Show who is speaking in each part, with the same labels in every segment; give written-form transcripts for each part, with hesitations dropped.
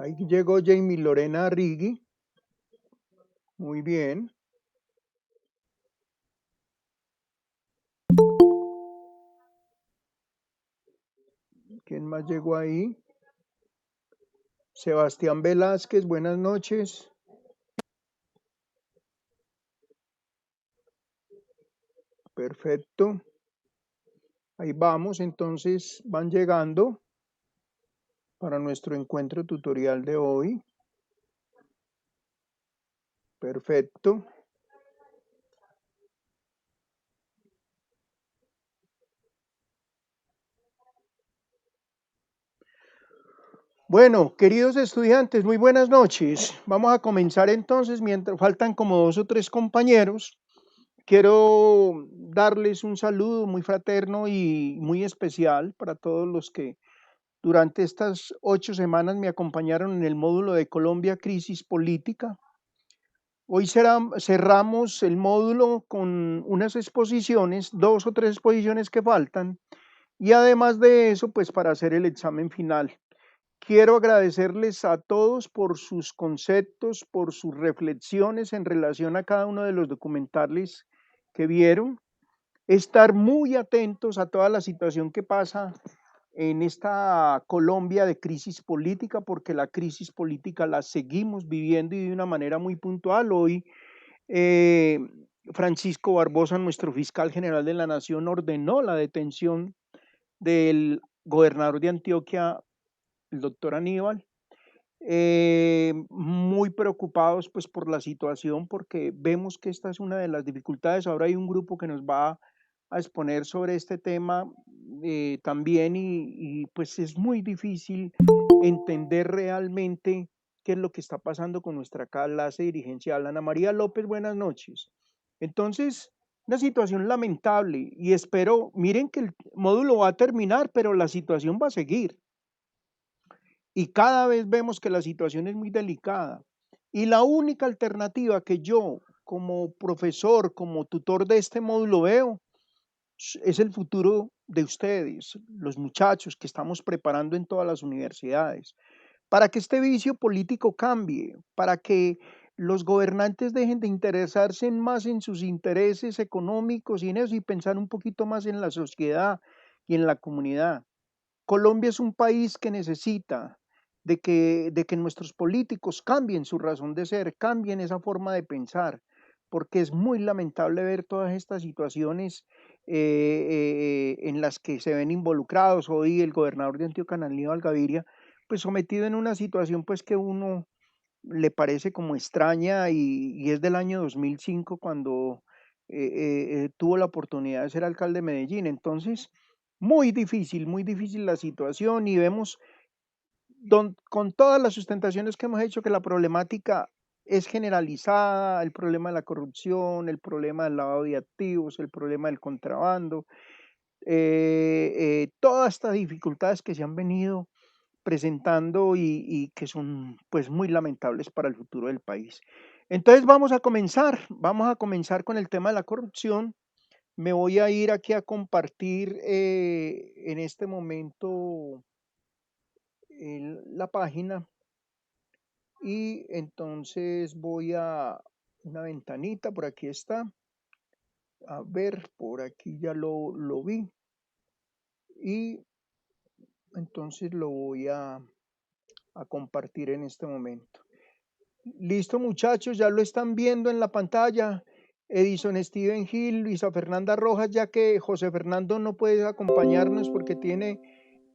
Speaker 1: Ahí llegó Jamie Lorena Rigui. Muy bien. ¿Quién más llegó ahí? Sebastián Velázquez, buenas noches. Perfecto. Ahí vamos, entonces van llegando para nuestro encuentro tutorial de hoy. Perfecto. Bueno, queridos estudiantes, muy buenas noches. Vamos a comenzar entonces, mientras faltan como 2 o 3 compañeros. Quiero darles un saludo muy fraterno y muy especial para todos los que durante estas 8 semanas me acompañaron en el módulo de Colombia Crisis Política. Hoy cerramos el módulo con unas exposiciones, 2 o 3 exposiciones que faltan, y además de eso, pues para hacer el examen final. Quiero agradecerles a todos por sus conceptos, por sus reflexiones en relación a cada uno de los documentales que vieron, estar muy atentos a toda la situación que pasa en esta Colombia de crisis política, porque la crisis política la seguimos viviendo y de una manera muy puntual. Hoy eh, Francisco Barbosa, nuestro fiscal general de la Nación, ordenó la detención del gobernador de Antioquia, el doctor Aníbal. Muy preocupados pues por la situación, porque vemos que esta es una de las dificultades. Ahora hay un grupo que nos va a exponer sobre este tema también, y pues es muy difícil entender realmente qué es lo que está pasando con nuestra clase dirigencial. Ana María López, buenas noches. Entonces, una situación lamentable, y espero, miren que el módulo va a terminar, pero la situación va a seguir. Y cada vez vemos que la situación es muy delicada. Y la única alternativa que yo, como profesor, como tutor de este módulo, veo es el futuro de ustedes, los muchachos que estamos preparando en todas las universidades, para que este vicio político cambie, para que los gobernantes dejen de interesarse más en sus intereses económicos y en eso, y pensar un poquito más en la sociedad y en la comunidad. Colombia es un país que necesita de que nuestros políticos cambien su razón de ser, cambien esa forma de pensar, porque es muy lamentable ver todas estas situaciones en las que se ven involucrados. Hoy el gobernador de Antioquia, Aníbal Gaviria, pues sometido en una situación pues que uno le parece como extraña, y es del año 2005 cuando tuvo la oportunidad de ser alcalde de Medellín. Entonces, muy difícil la situación, y vemos con todas las sustentaciones que hemos hecho que la problemática es generalizada: el problema de la corrupción, el problema del lavado de activos, el problema del contrabando, todas estas dificultades que se han venido presentando y que son pues muy lamentables para el futuro del país. Entonces vamos a comenzar con el tema de la corrupción. Me voy a ir aquí a compartir en este momento la página, y entonces voy a una ventanita, por aquí está, a ver, por aquí ya lo vi, y entonces lo voy a compartir en este momento. Listo, muchachos, ya lo están viendo en la pantalla. Edison Steven Gil, Luisa Fernanda Rojas, ya que José Fernando no puede acompañarnos porque tiene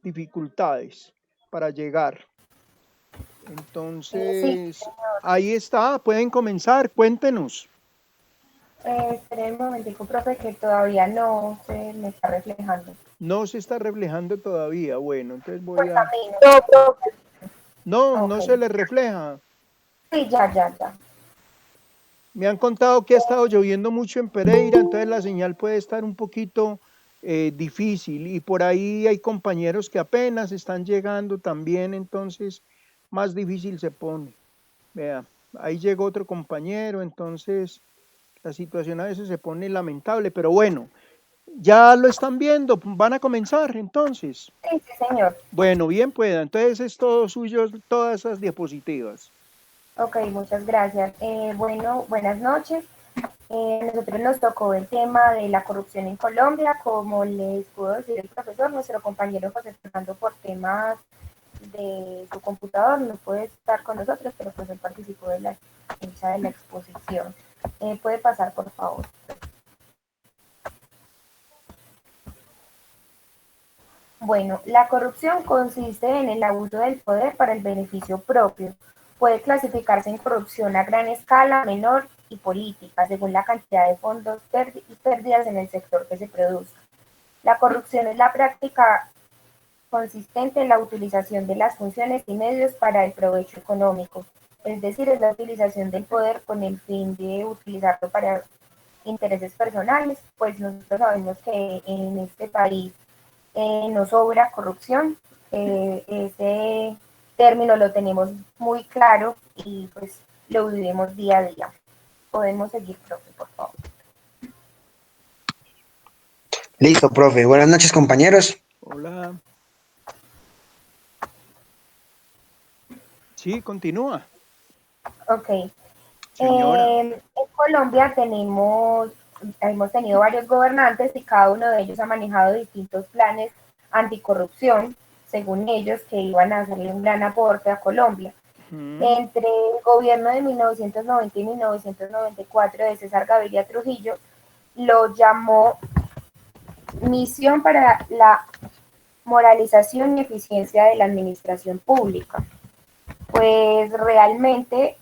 Speaker 1: dificultades para llegar.
Speaker 2: Sí,
Speaker 1: Entonces,
Speaker 2: señor.
Speaker 1: ahí está, pueden comenzar, cuéntenos.
Speaker 2: Espere un momentico, profe, que todavía no se me está reflejando.
Speaker 1: No se está reflejando todavía. Bueno, entonces voy
Speaker 2: Pues a
Speaker 1: a...
Speaker 2: mí no, profe.
Speaker 1: No,
Speaker 2: Ok.
Speaker 1: no se le refleja.
Speaker 2: Sí, ya.
Speaker 1: Me han contado que ha estado lloviendo mucho en Pereira, entonces la señal puede estar un poquito difícil, y por ahí hay compañeros que apenas están llegando también, entonces más difícil se pone. Vea, ahí llegó otro compañero, entonces la situación a veces se pone lamentable, pero bueno, ¿Ya lo están viendo? ¿Van a comenzar entonces?
Speaker 2: Sí, sí, señor.
Speaker 1: Bueno, bien pueda. Entonces es todo suyo, todas esas diapositivas.
Speaker 2: Ok, muchas gracias. Bueno, buenas noches. Nosotros nos tocó el tema de la corrupción en Colombia. Como les pudo decir el profesor, nuestro compañero José Fernando, por temas de su computador, no puede estar con nosotros, pero pues él participó de la fecha de la exposición. Puede pasar, por favor. Bueno, la corrupción consiste en el abuso del poder para el beneficio propio. Puede clasificarse en corrupción a gran escala, menor y política, según la cantidad de fondos y pérdidas en el sector que se produzca. La corrupción es la práctica consistente en la utilización de las funciones y medios para el provecho económico, es decir, es la utilización del poder con el fin de utilizarlo para intereses personales, pues nosotros sabemos que en este país nos sobra corrupción, ese término lo tenemos muy claro y pues lo vivimos día a día. Podemos seguir, profe, por favor.
Speaker 3: Listo, profe. Buenas noches, compañeros.
Speaker 1: Hola. Sí, continúa.
Speaker 2: Ok.
Speaker 1: Señora.
Speaker 2: En Colombia hemos tenido varios gobernantes y cada uno de ellos ha manejado distintos planes anticorrupción, según ellos, que iban a hacerle un gran aporte a Colombia. Entre el gobierno de 1990 y 1994 de César Gaviria Trujillo, lo llamó Misión para la Moralización y Eficiencia de la Administración Pública. Pues realmente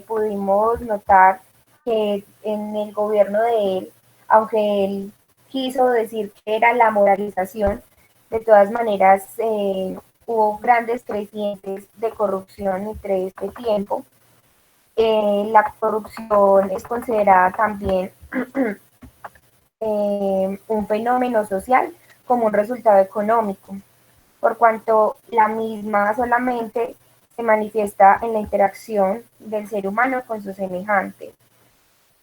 Speaker 2: pudimos notar que en el gobierno de él, aunque él quiso decir que era la moralización, de todas maneras hubo grandes crecientes de corrupción entre este tiempo. La corrupción es considerada también un fenómeno social como un resultado económico, por cuanto la misma solamente se manifiesta en la interacción del ser humano con su semejante.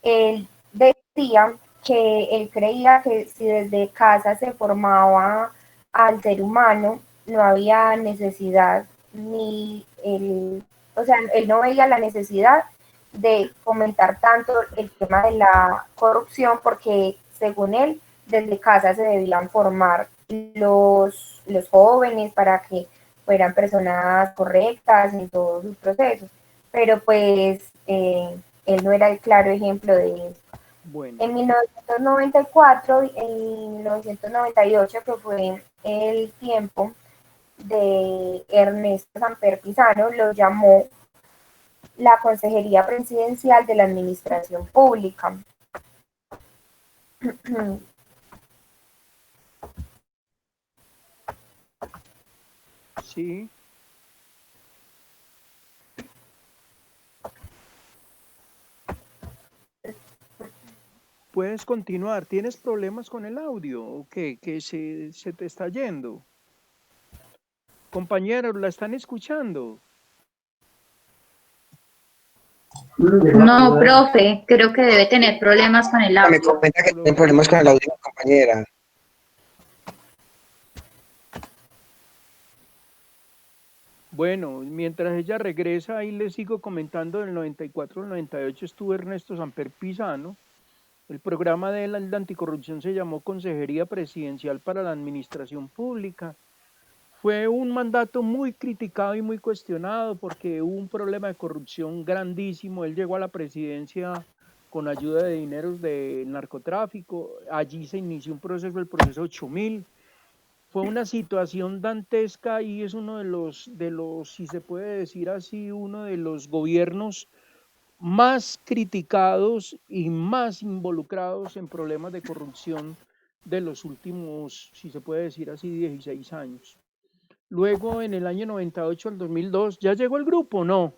Speaker 2: Él decía que él creía que si desde casa se formaba al ser humano, no había necesidad ni el, o sea, él no veía la necesidad de fomentar tanto el tema de la corrupción porque según él, desde casa se debían formar los jóvenes para que fueran personas correctas en todos sus procesos. Pero pues él no era el claro ejemplo de eso.
Speaker 1: Bueno.
Speaker 2: En 1994 y en 1998, que fue el tiempo de Ernesto Samper Pizano, lo llamó la Consejería Presidencial de la Administración Pública.
Speaker 1: Sí. Puedes continuar. ¿Tienes problemas con el audio o qué? ¿Que se te está yendo? Compañeros, ¿la están escuchando?
Speaker 4: No, profe, creo que debe tener problemas con el
Speaker 3: Me
Speaker 4: audio.
Speaker 3: comenta que tiene problemas con el audio, compañera.
Speaker 1: Bueno, mientras ella regresa, ahí les sigo comentando, del 94 al 98 estuvo Ernesto Samper Pizano. El programa de él de anticorrupción se llamó Consejería Presidencial para la Administración Pública. Fue un mandato muy criticado y muy cuestionado porque hubo un problema de corrupción grandísimo. Él llegó a la presidencia con ayuda de dineros de narcotráfico. Allí se inició un proceso, el proceso 8000. Fue una situación dantesca y es uno de los, si se puede decir así, uno de los gobiernos más criticados y más involucrados en problemas de corrupción de los últimos, si se puede decir así, 16 años. Luego, en el año 98 al 2002, ¿ya llegó el grupo? No,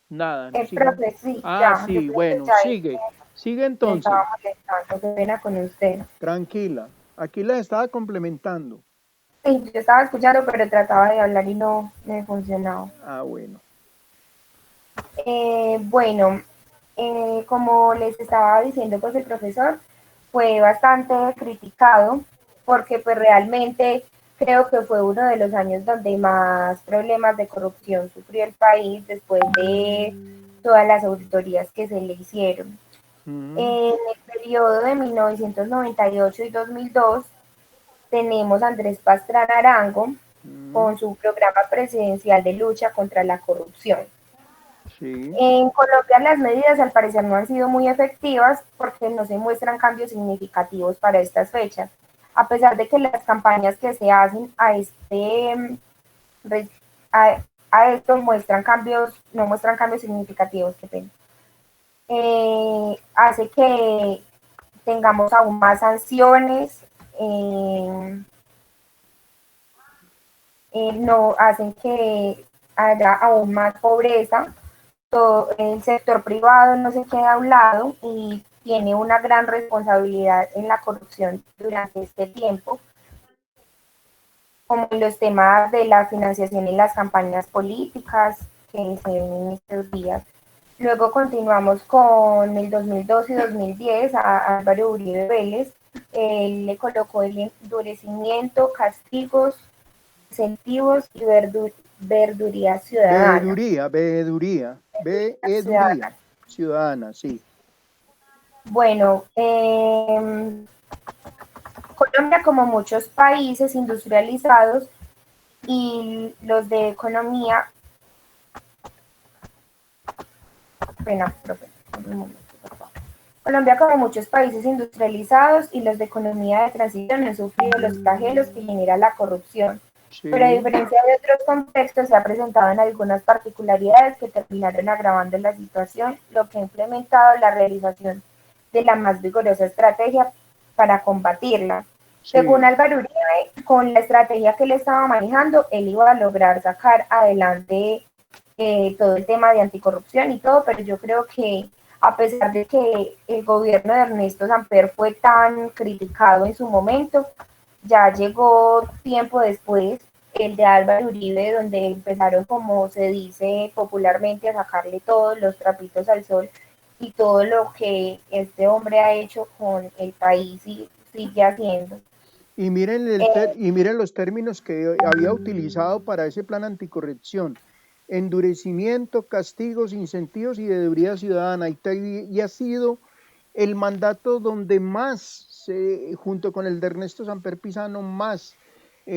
Speaker 1: nada, no
Speaker 2: El
Speaker 1: siguen.
Speaker 2: profe, sí,
Speaker 1: Ah,
Speaker 2: ya, yo
Speaker 1: sí,
Speaker 2: creo que
Speaker 1: bueno,
Speaker 2: ya
Speaker 1: sigue
Speaker 2: me
Speaker 1: entonces,
Speaker 2: estaba molestando, qué pena con usted.
Speaker 1: tranquila, aquí la estaba complementando.
Speaker 2: Sí, yo estaba escuchando, pero trataba de hablar y no me funcionaba.
Speaker 1: Ah, bueno,
Speaker 2: Bueno, como les estaba diciendo pues el profesor, fue bastante criticado porque pues realmente creo que fue uno de los años donde más problemas de corrupción sufrió el país después de todas las auditorías que se le hicieron. En el periodo de 1998 y 2002 tenemos a Andrés Pastrana Arango con su programa presidencial de lucha contra la corrupción.
Speaker 1: Sí.
Speaker 2: En Colombia las medidas al parecer no han sido muy efectivas porque no se muestran cambios significativos para estas fechas, a pesar de que las campañas que se hacen a esto muestran cambios, no muestran cambios significativos, qué pena. Hace que tengamos aún más sanciones, no hacen que haya aún más pobreza, todo el sector privado no se queda a un lado y tiene una gran responsabilidad en la corrupción durante este tiempo, como en los temas de la financiación en las campañas políticas que se ven en estos días. Luego continuamos con el 2002 y 2010 a Álvaro Uribe Vélez. Él le colocó el endurecimiento, castigos, incentivos y verduría ciudadana.
Speaker 1: Veeduría, ciudadana, sí.
Speaker 2: Bueno, Colombia, como muchos países industrializados y los de economía, Colombia, como muchos países industrializados y los de economía de transición, han sufrido los flagelos que genera la corrupción.
Speaker 1: Sí.
Speaker 2: Pero a diferencia de otros contextos, se ha presentado en algunas particularidades que terminaron agravando la situación, lo que ha implementado la realización de la más vigorosa estrategia para combatirla.
Speaker 1: Sí.
Speaker 2: Según Álvaro Uribe, con la estrategia que él estaba manejando, él iba a lograr sacar adelante todo el tema de anticorrupción y todo, pero yo creo que a pesar de que el gobierno de Ernesto Samper fue tan criticado en su momento, ya llegó tiempo después el de Álvaro Uribe, donde empezaron, como se dice popularmente, a sacarle todos los trapitos al sol y todo lo que este hombre ha hecho con el país y sigue haciendo.
Speaker 1: Y miren, y miren los términos que había utilizado para ese plan anticorrupción: endurecimiento, castigos, incentivos y debería ciudadana. Y ha sido el mandato donde más, junto con el de Ernesto Samper Pizano, más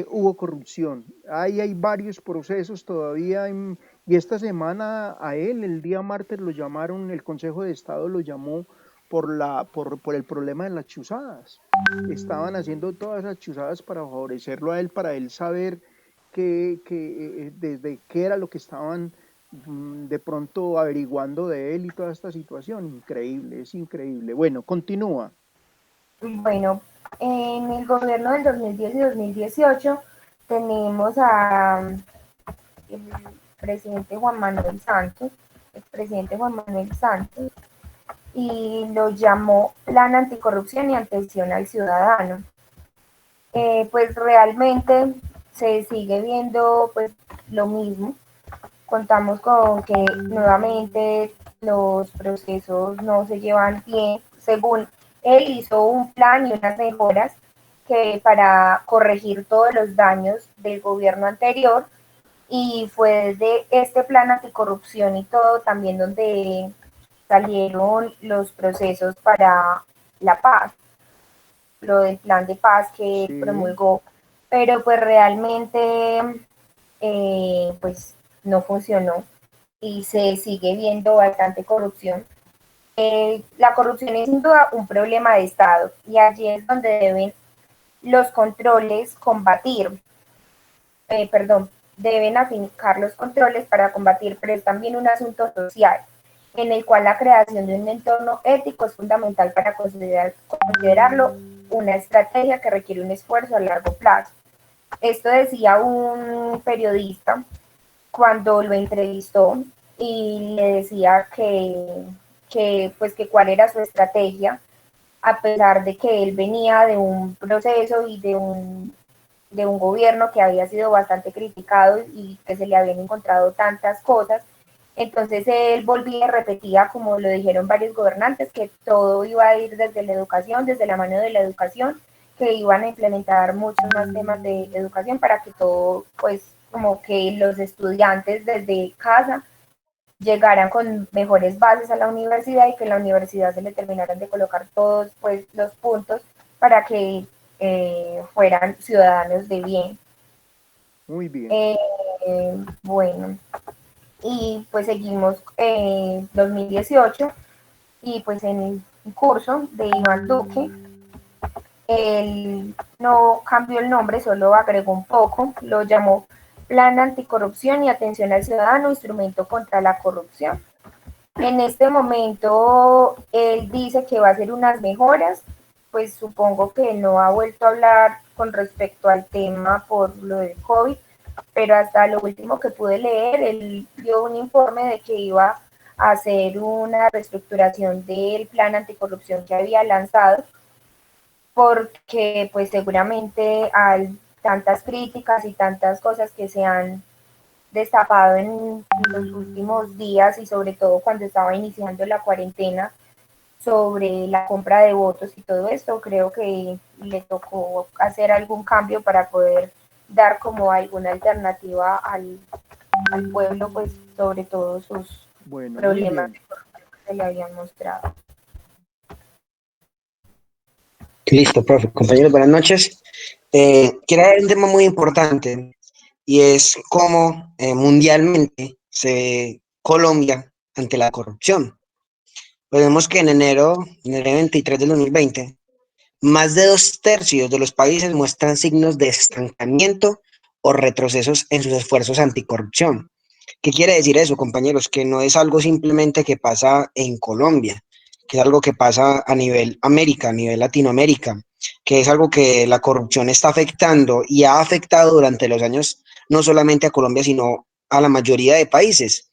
Speaker 1: hubo corrupción. Ahí hay varios procesos todavía, y esta semana a él, el día martes, lo llamaron, el Consejo de Estado lo llamó por el problema de las chuzadas. Estaban haciendo todas esas chuzadas para favorecerlo a él, para él saber desde qué era lo que estaban de pronto averiguando de él y toda esta situación. Increíble, es increíble. Bueno, continúa.
Speaker 2: Bueno, en el gobierno del 2010 y 2018 tenemos a el presidente Juan Manuel Santos, y lo llamó Plan Anticorrupción y Atención al Ciudadano. Pues realmente se sigue viendo pues lo mismo. Contamos con que nuevamente los procesos no se llevan bien. Según él hizo un plan y unas mejoras que para corregir todos los daños del gobierno anterior, y fue de este plan anticorrupción y todo también donde salieron los procesos para la paz, lo del plan de paz que
Speaker 1: Sí.
Speaker 2: promulgó, pero pues realmente pues no funcionó y se sigue viendo bastante corrupción. La corrupción es sin duda un problema de Estado y allí es donde deben los controles deben afincar los controles para combatir, pero es también un asunto social, en el cual la creación de un entorno ético es fundamental para considerarlo una estrategia que requiere un esfuerzo a largo plazo. Esto decía un periodista cuando lo entrevistó y le decía pues que cuál era su estrategia, a pesar de que él venía de un proceso y de un gobierno que había sido bastante criticado y que se le habían encontrado tantas cosas, Entonces él volvía y repetía, como lo dijeron varios gobernantes, que todo iba a ir desde la educación, desde la mano de la educación, que iban a implementar muchos más temas de educación para que todo, pues, como que los estudiantes desde casa llegaran con mejores bases a la universidad y que en la universidad se le terminaran de colocar todos, pues, los puntos para que fueran ciudadanos de bien.
Speaker 1: Muy bien.
Speaker 2: Bueno, y pues seguimos 2018 y pues en el curso de Iván Duque, él no cambió el nombre, solo agregó un poco, lo llamó Plan Anticorrupción y Atención al Ciudadano, Instrumento contra la Corrupción. En este momento él dice que va a hacer unas mejoras, pues supongo que no ha vuelto a hablar con respecto al tema por lo del COVID, pero hasta lo último que pude leer, él dio un informe de que iba a hacer una reestructuración del plan anticorrupción que había lanzado, porque pues seguramente hay tantas críticas y tantas cosas que se han destapado en los últimos días y sobre todo cuando estaba iniciando la cuarentena sobre la compra de votos y todo esto, creo que le tocó hacer algún cambio para poder dar como alguna alternativa al pueblo, pues sobre todo sus
Speaker 1: Bueno, muy
Speaker 2: problemas
Speaker 1: bien.
Speaker 2: que se le habían mostrado.
Speaker 3: Listo, profe. Compañeros, buenas noches. Quiero hablar de un tema muy importante y es cómo mundialmente se ve Colombia ante la corrupción. Pues vemos que en enero 23 del 2020, más de 2/3 de los países muestran signos de estancamiento o retrocesos en sus esfuerzos anticorrupción. ¿Qué quiere decir eso, compañeros? Que no es algo simplemente que pasa en Colombia, que es algo que pasa a nivel América, a nivel Latinoamérica, que es algo que la corrupción está afectando y ha afectado durante los años no solamente a Colombia, sino a la mayoría de países.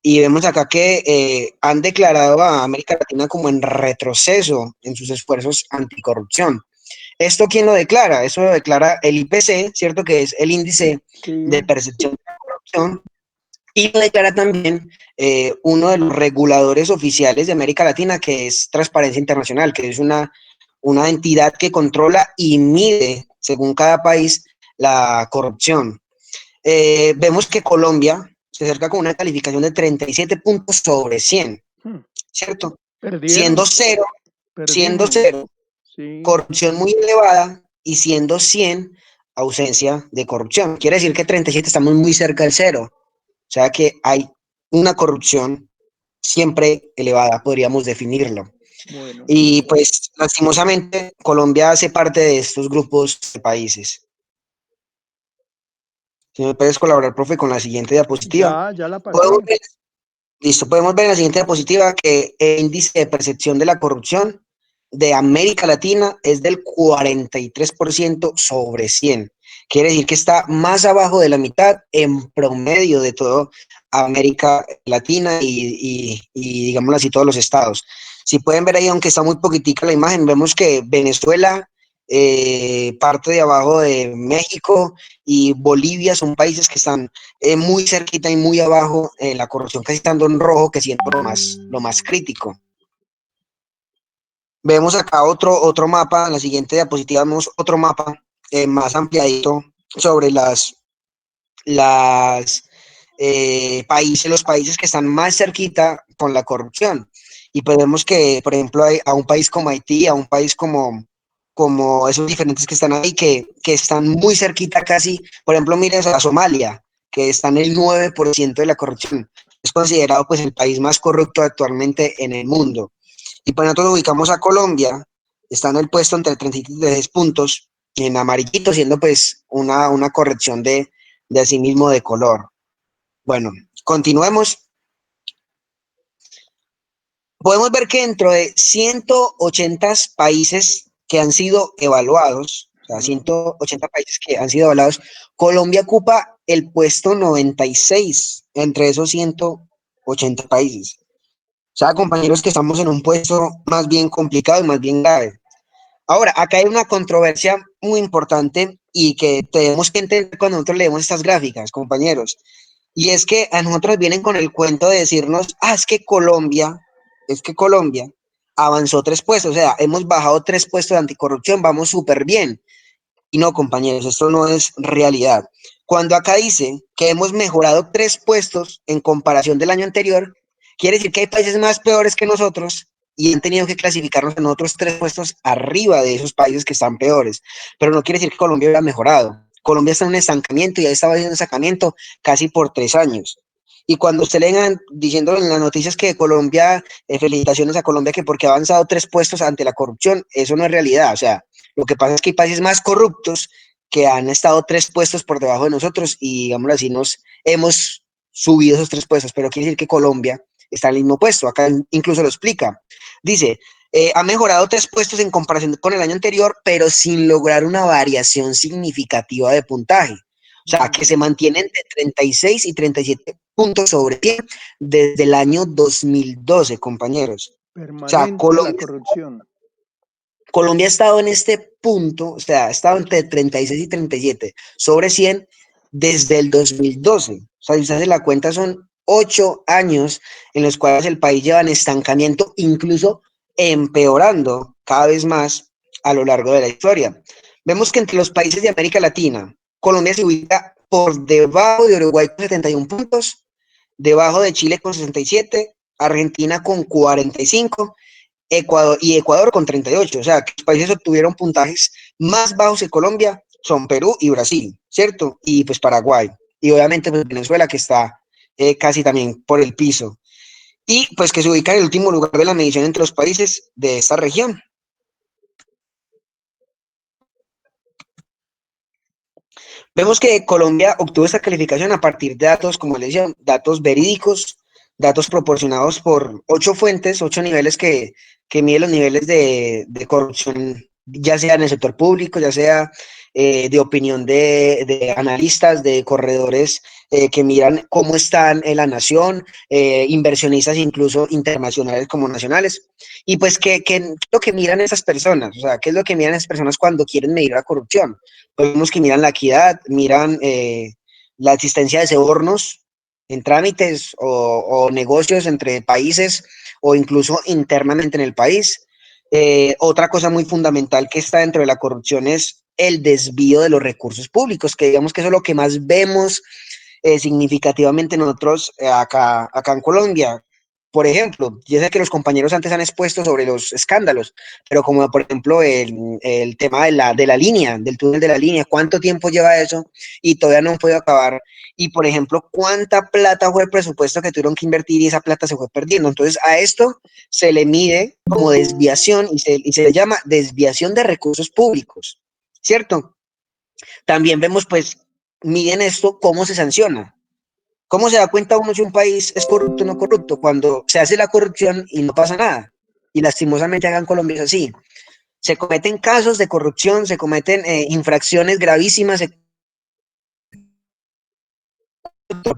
Speaker 3: Y vemos acá que han declarado a América Latina como en retroceso en sus esfuerzos anticorrupción. ¿Esto quién lo declara? Eso lo declara el IPC, ¿cierto? Que es el índice
Speaker 1: Sí,
Speaker 3: de percepción de la corrupción. Y lo declara también uno de los reguladores oficiales de América Latina, que es Transparencia Internacional, que es una entidad que controla y mide, según cada país, la corrupción. Vemos que Colombia se acerca con una calificación de 37 puntos sobre 100,
Speaker 1: hmm,
Speaker 3: ¿cierto? Siendo
Speaker 1: perdieron,
Speaker 3: cero, siendo
Speaker 1: perdimos.
Speaker 3: cero,
Speaker 1: Sí,
Speaker 3: corrupción muy elevada y siendo 100, ausencia de corrupción. Quiere decir que 37 estamos muy cerca del cero. O sea que hay una corrupción siempre elevada, podríamos definirlo.
Speaker 1: bueno,
Speaker 3: Y pues lastimosamente Colombia hace parte de estos grupos de países. Si me puedes colaborar, profe, con la siguiente diapositiva.
Speaker 1: ya la
Speaker 3: Podemos
Speaker 1: pasé.
Speaker 3: ver, listo, podemos ver en la siguiente diapositiva que el índice de percepción de la corrupción de América Latina es del 43% sobre 100. Quiere decir que está más abajo de la mitad en promedio de todo América Latina y digámoslo así, todos los estados. Si pueden ver ahí, aunque está muy poquitica la imagen, vemos que Venezuela, parte de abajo de México y Bolivia son países que están muy cerquita y muy abajo, la corrupción casi estando en rojo, que siendo lo más crítico. Vemos acá otro mapa, en la siguiente diapositiva vemos otro mapa más ampliadito sobre los países que están más cerquita con la corrupción. Y pues vemos que, por ejemplo, hay a un país como Haití, a un país como esos diferentes que están ahí, que están muy cerquita casi, por ejemplo, miren a Somalia, que está en el 9% de la corrupción. Es considerado pues el país más corrupto actualmente en el mundo. Y pues nosotros ubicamos a Colombia, está en el puesto entre 33 puntos, en amarillito, siendo pues una corrección de sí mismo de color. Bueno, continuemos. Podemos ver que dentro de 180 países que han sido evaluados, o sea,
Speaker 1: Mm,
Speaker 3: 180 países que han sido evaluados, Colombia ocupa el puesto 96 entre esos 180 países. O sea, compañeros, que estamos en un puesto más bien complicado y más bien grave. Ahora, acá hay una controversia muy importante y que tenemos que entender cuando nosotros leemos estas gráficas, compañeros. Y es que a nosotros vienen con el cuento de decirnos, es que Colombia avanzó 3 puestos, o sea, hemos bajado 3 puestos de anticorrupción, vamos súper bien. Y no, compañeros, esto no es realidad. Cuando acá dice que hemos mejorado 3 puestos en comparación del año anterior, quiere decir que hay países más peores que nosotros y han tenido que clasificarnos en otros 3 puestos arriba de esos países que están peores. Pero no quiere decir que Colombia haya mejorado. Colombia está en un estancamiento y ya estaba en un estancamiento casi por 3 años. Y cuando usted le diciendo en las noticias que Colombia, felicitaciones a Colombia que porque ha avanzado 3 puestos ante la corrupción, eso no es realidad. O sea, lo que pasa es que hay países más corruptos que han estado 3 puestos por debajo de nosotros y, digámoslo así, nos hemos subido esos 3 puestos, pero quiere decir que Colombia está en el mismo puesto. Acá incluso lo explica. Dice, ha mejorado 3 puestos en comparación con el año anterior, pero sin lograr una variación significativa de puntaje. O sea, que se mantienen entre 36 y 37 puntos sobre 100 desde el año 2012, compañeros. O sea,
Speaker 1: Permanente la corrupción.
Speaker 3: Colombia ha estado en este punto, o sea, ha estado entre 36 y 37 sobre 100 desde el 2012. O sea, si usted hace la cuenta, son 8 años en los cuales el país lleva en estancamiento, incluso empeorando cada vez más a lo largo de la historia. Vemos que entre los países de América Latina, Colombia se ubica por debajo de Uruguay con 71 puntos, debajo de Chile con 67, Argentina con 45, Ecuador con 38, o sea, que los países obtuvieron puntajes más bajos que Colombia son Perú y Brasil, ¿cierto? Y pues Paraguay, y obviamente pues Venezuela que está casi también por el piso, y pues que se ubica en el último lugar de la medición entre los países de esta región. Vemos que Colombia obtuvo esta calificación a partir de datos, como les decía, datos verídicos, datos proporcionados por 8 fuentes, 8 niveles que miden los niveles de corrupción, ya sea en el sector público, ya sea de opinión de analistas, de corredores que miran cómo están en la nación, inversionistas incluso internacionales como nacionales. Y pues, ¿qué es lo que miran esas personas? O sea, ¿qué es lo que miran esas personas cuando quieren medir la corrupción? Vemos que miran la equidad, miran la existencia de sobornos en trámites o negocios entre países o incluso internamente en el país. Otra cosa muy fundamental que está dentro de la corrupción es el desvío de los recursos públicos, que digamos que eso es lo que más vemos significativamente nosotros acá en Colombia. Por ejemplo, yo sé que los compañeros antes han expuesto sobre los escándalos, pero como por ejemplo el tema de la línea, del túnel de la línea, ¿cuánto tiempo lleva eso? Y todavía no han podido acabar. Y por ejemplo, ¿cuánta plata fue el presupuesto que tuvieron que invertir y esa plata se fue perdiendo? Entonces a esto se le mide como desviación y se le llama desviación de recursos públicos, ¿cierto? También vemos pues, miden esto, ¿cómo se sanciona? ¿Cómo se da cuenta uno si un país es corrupto o no corrupto? Cuando se hace la corrupción y no pasa nada. Y lastimosamente acá en Colombia es así. Se cometen casos de corrupción, se cometen infracciones gravísimas,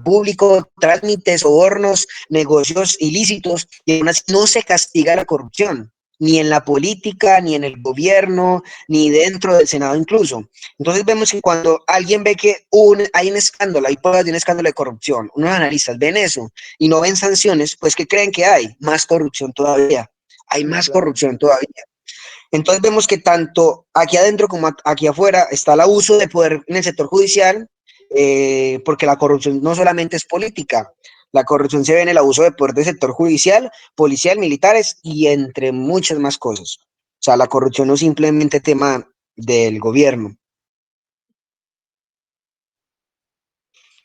Speaker 3: público, trámites, sobornos, negocios ilícitos, y aún así no se castiga la corrupción, ni en la política, ni en el gobierno, ni dentro del Senado incluso. Entonces vemos que cuando alguien ve que hay un escándalo, hay pruebas de un escándalo de corrupción, unos analistas ven eso y no ven sanciones, pues ¿qué creen que hay? Más corrupción todavía. Hay más corrupción todavía. Entonces vemos que tanto aquí adentro como aquí afuera está el abuso de poder en el sector judicial, porque la corrupción no solamente es política, la corrupción se ve en el abuso de poder del sector judicial, policial, militares y entre muchas más cosas. O sea, la corrupción no es simplemente tema del gobierno.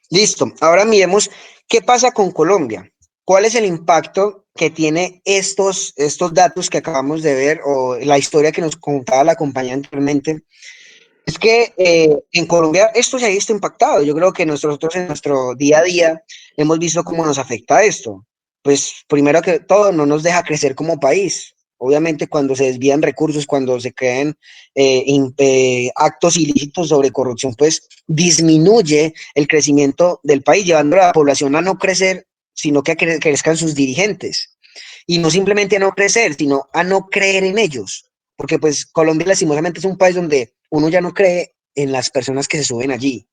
Speaker 3: Listo, ahora miremos qué pasa con Colombia. ¿Cuál es el impacto que tiene estos datos que acabamos de ver o la historia que nos contaba la compañía anteriormente? Es que en Colombia esto se ha visto impactado. Yo creo que nosotros en nuestro día a día hemos visto cómo nos afecta esto. Pues primero que todo, no nos deja crecer como país. Obviamente cuando se desvían recursos, cuando se crean actos ilícitos sobre corrupción, pues disminuye el crecimiento del país, llevando a la población a no crecer, sino que a que crezcan sus dirigentes. Y no simplemente a no crecer, sino a no creer en ellos. Porque pues Colombia lastimosamente es un país donde uno ya no cree en las personas que se suben allí.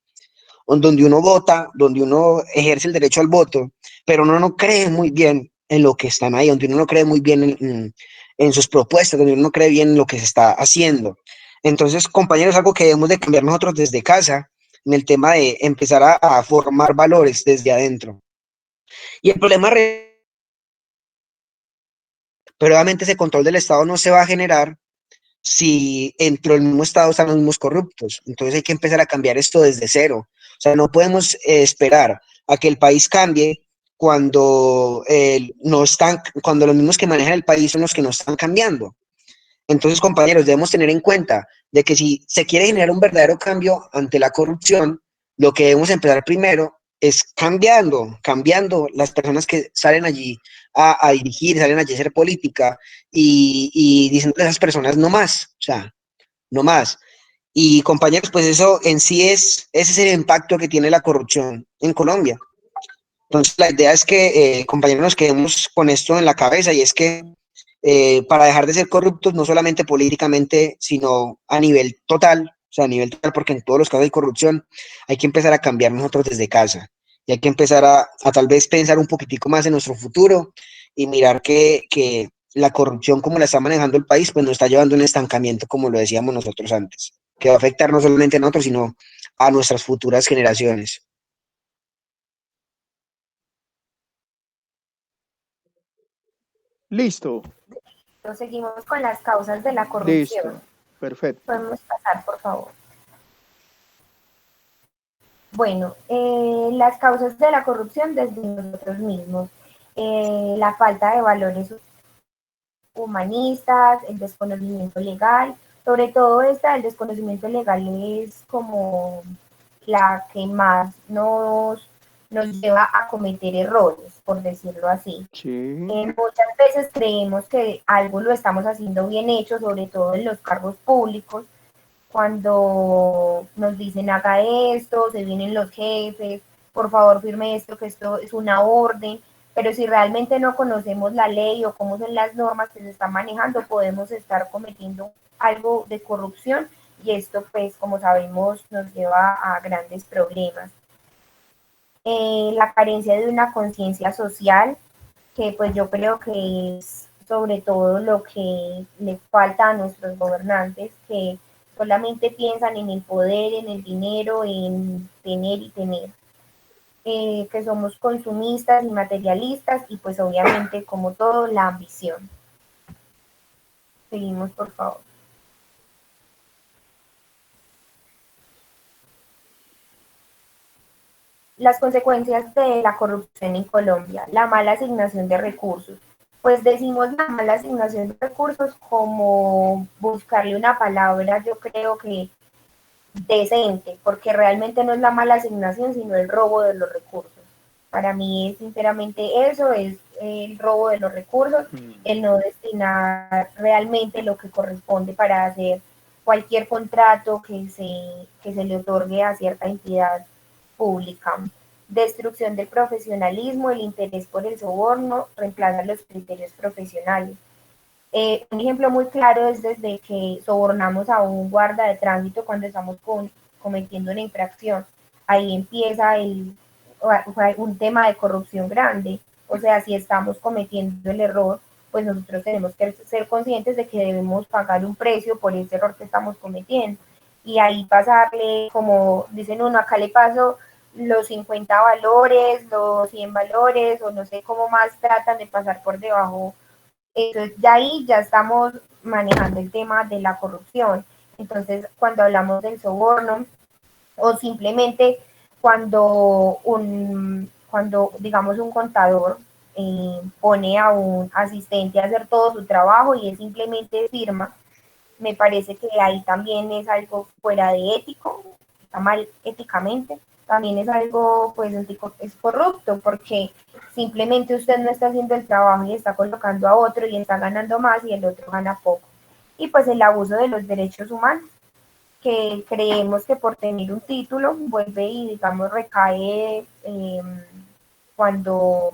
Speaker 3: donde uno vota, donde uno ejerce el derecho al voto, pero uno no cree muy bien en lo que están ahí, donde uno no cree muy bien en sus propuestas, donde uno no cree bien en lo que se está haciendo. Entonces, compañeros, algo que debemos de cambiar nosotros desde casa, en el tema de empezar a formar valores desde adentro. Y el problema, pero obviamente ese control del Estado no se va a generar si dentro del mismo Estado están los mismos corruptos. Entonces hay que empezar a cambiar esto desde cero. O sea, no podemos esperar a que el país cambie cuando, no están, cuando los mismos que manejan el país son los que no están cambiando. Entonces, compañeros, debemos tener en cuenta de que si se quiere generar un verdadero cambio ante la corrupción, lo que debemos empezar primero es cambiando las personas que salen allí a dirigir, salen allí a hacer política y diciendo a esas personas no más, o sea, no más. Y compañeros, pues eso en sí ese es el impacto que tiene la corrupción en Colombia. Entonces, la idea es que, compañeros, nos quedemos con esto en la cabeza y es que para dejar de ser corruptos, no solamente políticamente, sino a nivel total, o sea, a nivel total, porque en todos los casos de corrupción hay que empezar a cambiar nosotros desde casa y hay que empezar a tal vez pensar un poquitico más en nuestro futuro y mirar que la corrupción como la está manejando el país, pues nos está llevando a un estancamiento, como lo decíamos nosotros antes, que va a afectar no solamente a nosotros, sino a nuestras futuras generaciones.
Speaker 1: Listo,
Speaker 2: Entonces, seguimos con las causas de la corrupción.
Speaker 1: listo, perfecto.
Speaker 2: Podemos pasar, por favor. Bueno, las causas de la corrupción desde nosotros mismos. La falta de valores humanistas, el desconocimiento legal. Sobre todo el desconocimiento legal es como la que más nos lleva a cometer errores, por decirlo así.
Speaker 1: Sí,
Speaker 2: Muchas veces creemos que algo lo estamos haciendo bien hecho, sobre todo en los cargos públicos, cuando nos dicen haga esto, se vienen los jefes, por favor firme esto, que esto es una orden, pero si realmente no conocemos la ley o cómo son las normas que se están manejando, podemos estar cometiendo algo de corrupción y esto pues como sabemos nos lleva a grandes problemas. La carencia de una conciencia social, que pues yo creo que es sobre todo lo que le falta a nuestros gobernantes, que solamente piensan en el poder, en el dinero, en tener y tener. Que somos consumistas y materialistas y pues obviamente como todo la ambición. Seguimos por favor. Las consecuencias de la corrupción en Colombia, la mala asignación de recursos. Pues decimos la mala asignación de recursos como buscarle una palabra, yo creo que decente, porque realmente no es la mala asignación, sino el robo de los recursos. Para mí es sinceramente eso, es el robo de los recursos, el no destinar realmente lo que corresponde para hacer cualquier contrato que se le otorgue a cierta entidad pública. Destrucción del profesionalismo, el interés por el soborno reemplaza los criterios profesionales. Un ejemplo muy claro es desde que sobornamos a un guarda de tránsito cuando estamos cometiendo una infracción. Ahí empieza un tema de corrupción grande. O sea, si estamos cometiendo el error, pues nosotros tenemos que ser conscientes de que debemos pagar un precio por ese error que estamos cometiendo. Y ahí pasarle, como dicen uno, acá le paso los 50 valores, los 100 valores, o no sé cómo más tratan de pasar por debajo. Entonces, ya ahí ya estamos manejando el tema de la corrupción. Entonces, cuando hablamos del soborno o simplemente cuando digamos, un contador pone a un asistente a hacer todo su trabajo y es simplemente firma, me parece que ahí también es algo fuera de ético, está mal éticamente, también es algo, pues, es corrupto, porque simplemente usted no está haciendo el trabajo y está colocando a otro y está ganando más y el otro gana poco. Y pues el abuso de los derechos humanos, que creemos que por tener un título vuelve y, digamos, recae cuando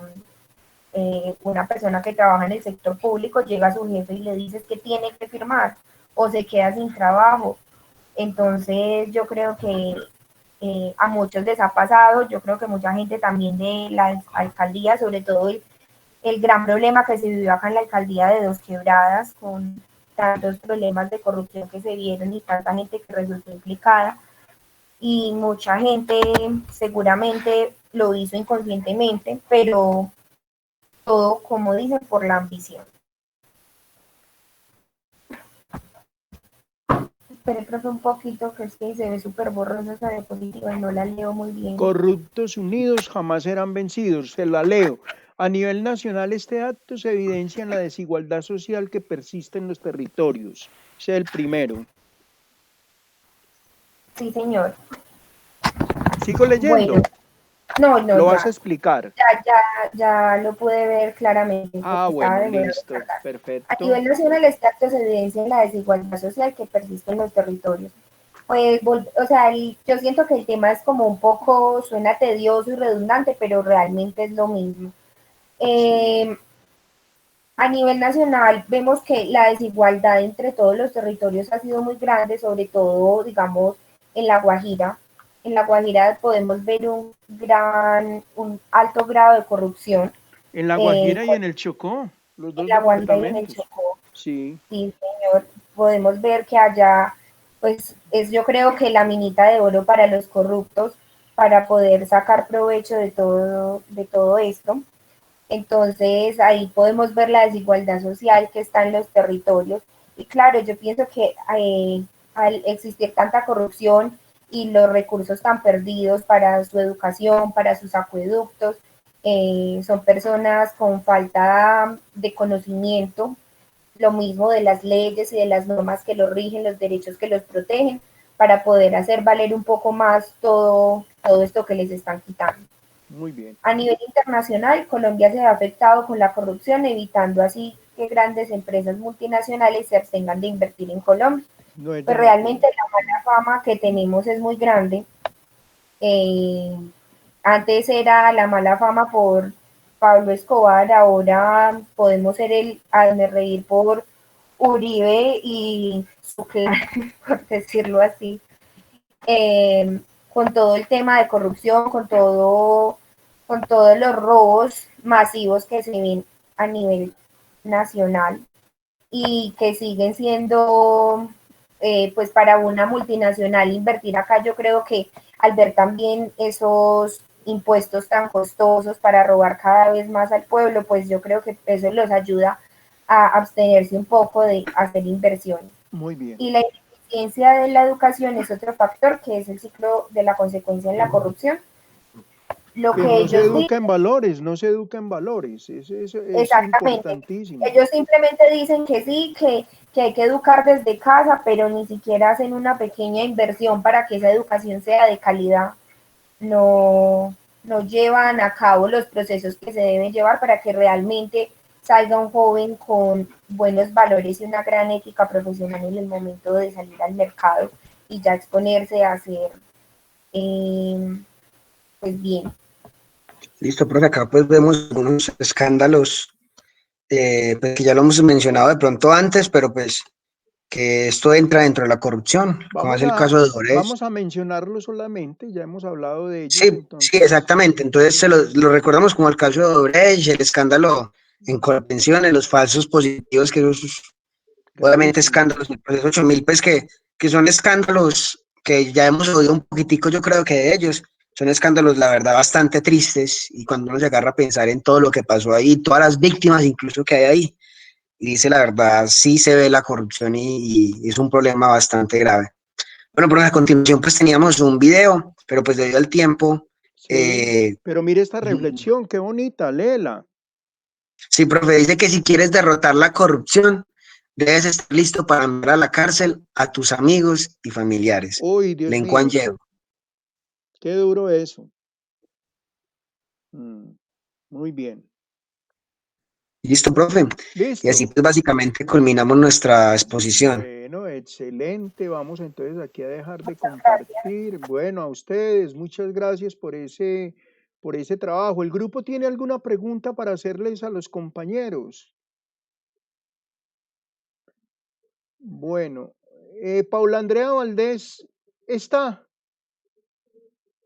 Speaker 2: una persona que trabaja en el sector público llega a su jefe y le dice que tiene que firmar o se queda sin trabajo. Entonces yo creo que a muchos les ha pasado, yo creo que mucha gente también de la alcaldía, sobre todo el gran problema que se vivió acá en la alcaldía de Dos Quebradas, con tantos problemas de corrupción que se vieron y tanta gente que resultó implicada, y mucha gente seguramente lo hizo inconscientemente, pero todo, como dicen, por la ambición. Espere, profe, un poquito, que es que se ve súper borrosa esa diapositiva y no la leo muy bien.
Speaker 1: Corruptos unidos jamás serán vencidos. Se la leo. A nivel nacional, este acto se evidencia en la desigualdad social que persiste en los territorios. Ese es el primero.
Speaker 2: Sí, señor.
Speaker 1: ¿Sigo leyendo?
Speaker 2: Bueno, no,
Speaker 1: ¿Lo
Speaker 2: ya.
Speaker 1: vas a explicar?
Speaker 2: Ya lo pude ver claramente.
Speaker 1: Ah, bueno, listo.
Speaker 2: A
Speaker 1: Perfecto.
Speaker 2: nivel nacional, este acto se evidencia en la desigualdad social que persiste en los territorios. Pues, o sea, yo siento que el tema es como un poco, suena tedioso y redundante, pero realmente es lo mismo.
Speaker 1: Sí.
Speaker 2: A nivel nacional, vemos que la desigualdad entre todos los territorios ha sido muy grande, sobre todo, digamos, en La Guajira. En La Guajira podemos ver un alto grado de corrupción.
Speaker 1: En La
Speaker 2: eh,
Speaker 1: Guajira y en el Chocó, los
Speaker 2: en
Speaker 1: dos
Speaker 2: La Guajira y en el
Speaker 1: departamentos.
Speaker 2: Chocó.
Speaker 1: Sí,
Speaker 2: Sí, señor, podemos ver que allá, pues es yo creo que la minita de oro para los corruptos, para poder sacar provecho de todo esto. Entonces ahí podemos ver la desigualdad social que está en los territorios. Y claro, yo pienso que al existir tanta corrupción y los recursos tan perdidos para su educación, para sus acueductos, son personas con falta de conocimiento, lo mismo de las leyes y de las normas que los rigen, los derechos que los protegen, para poder hacer valer un poco más todo esto que les están quitando.
Speaker 1: muy bien.
Speaker 2: A nivel internacional, Colombia se ha afectado con la corrupción, evitando así que grandes empresas multinacionales se abstengan de invertir en Colombia.
Speaker 1: No es
Speaker 2: Pues
Speaker 1: llamativo.
Speaker 2: realmente la mala fama que tenemos es muy grande. Eh, Antes era la mala fama por Pablo Escobar, ahora podemos ser el hazme reír por Uribe y su clan, por decirlo así. Con todo el tema de corrupción, con todos los robos masivos que se ven a nivel nacional y que siguen siendo, pues para una multinacional invertir acá, yo creo que al ver también esos impuestos tan costosos para robar cada vez más al pueblo, pues yo creo que eso los ayuda a abstenerse un poco de hacer inversiones.
Speaker 1: Muy bien.
Speaker 2: Y la ineficiencia de la educación es otro factor que es el ciclo de la consecuencia en la corrupción. Lo
Speaker 1: Que
Speaker 2: que
Speaker 1: no se
Speaker 2: ellos dicen,
Speaker 1: educa en valores, no se educa en valores. Eso es
Speaker 2: exactamente,
Speaker 1: importantísimo.
Speaker 2: ellos simplemente dicen que sí, que hay que educar desde casa, pero ni siquiera hacen una pequeña inversión para que esa educación sea de calidad. No, no llevan a cabo los procesos que se deben llevar para que realmente salga un joven con buenos valores y una gran ética profesional en el momento de salir al mercado y ya exponerse a hacer pues bien.
Speaker 3: Listo, profe, acá pues vemos algunos escándalos, pues que ya lo hemos mencionado de pronto antes, pero pues que esto entra dentro de la corrupción, como es el caso de Odebrecht.
Speaker 1: Vamos a mencionarlo solamente, ya hemos hablado de ellos,
Speaker 3: Sí, sí,
Speaker 1: entonces,
Speaker 3: exactamente. Entonces lo recordamos como el caso de Odebrecht, el escándalo en Colpensiones, los falsos positivos, que esos obviamente
Speaker 1: gravísimo.
Speaker 3: escándalos, el proceso 8000, pues que son escándalos que ya hemos oído un poquitico, yo creo que de ellos, son escándalos, la verdad, bastante tristes, y cuando uno se agarra a pensar en todo lo que pasó ahí, todas las víctimas incluso que hay ahí, y dice la verdad, sí se ve la corrupción y es un problema bastante grave. Bueno, pero a continuación pues teníamos un video, pero pues debido al tiempo,
Speaker 1: Sí,
Speaker 3: eh,
Speaker 1: pero mire esta reflexión, qué bonita, léela.
Speaker 3: sí, profe, dice que si quieres derrotar la corrupción, debes estar listo para enviar a la cárcel a tus amigos y familiares.
Speaker 1: Uy, Dios
Speaker 3: Len Kuan
Speaker 1: mío,
Speaker 3: Yew.
Speaker 1: qué duro eso. Mm, muy bien.
Speaker 3: Listo, profe. Y así
Speaker 1: Listo.
Speaker 3: pues básicamente culminamos nuestra exposición.
Speaker 1: Bueno, excelente. Vamos entonces aquí a dejar de compartir. Bueno, a ustedes, muchas gracias por ese trabajo. ¿El grupo tiene alguna pregunta para hacerles a los compañeros? Bueno, Paula Andrea Valdés está.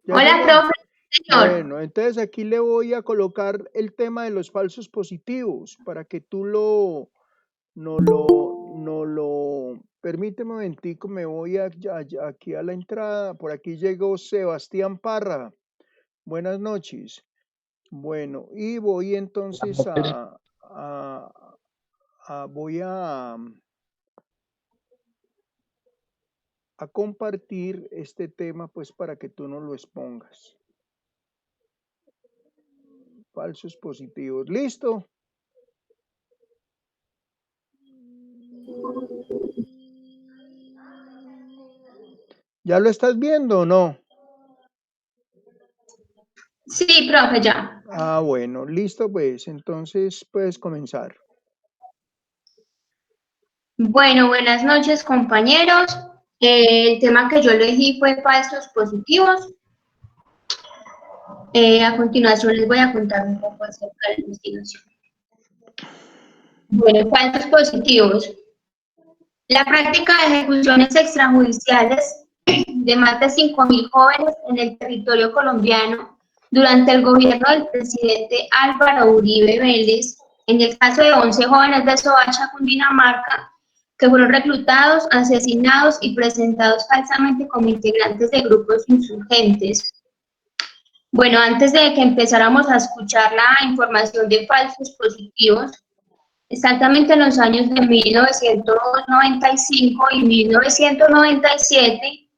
Speaker 1: ¿Ya
Speaker 4: Hola,
Speaker 1: llegó?
Speaker 4: profe, señor.
Speaker 1: Bueno, entonces aquí le voy a colocar el tema de los falsos positivos para que tú no lo, permíteme un momentico, me voy aquí a la entrada, por aquí llegó Sebastián Parra, buenas noches. Bueno, y voy entonces voy a compartir este tema pues para que tú no lo expongas. Falsos positivos, ¿listo? ¿Ya lo estás viendo o no?
Speaker 4: Sí, profe, ya.
Speaker 1: Ah, bueno, listo pues, entonces puedes comenzar.
Speaker 4: Bueno, buenas noches, compañeros. El tema que yo elegí fue falsos positivos. A continuación les voy a contar un poco acerca de la investigación. Bueno, falsos positivos. La práctica de ejecuciones extrajudiciales de más de 5.000 jóvenes en el territorio colombiano durante el gobierno del presidente Álvaro Uribe Vélez, en el caso de 11 jóvenes de Soacha, Cundinamarca, que fueron reclutados, asesinados y presentados falsamente como integrantes de grupos insurgentes. Bueno, antes de que empezáramos a escuchar la información de falsos positivos, exactamente en los años de 1995 y 1997,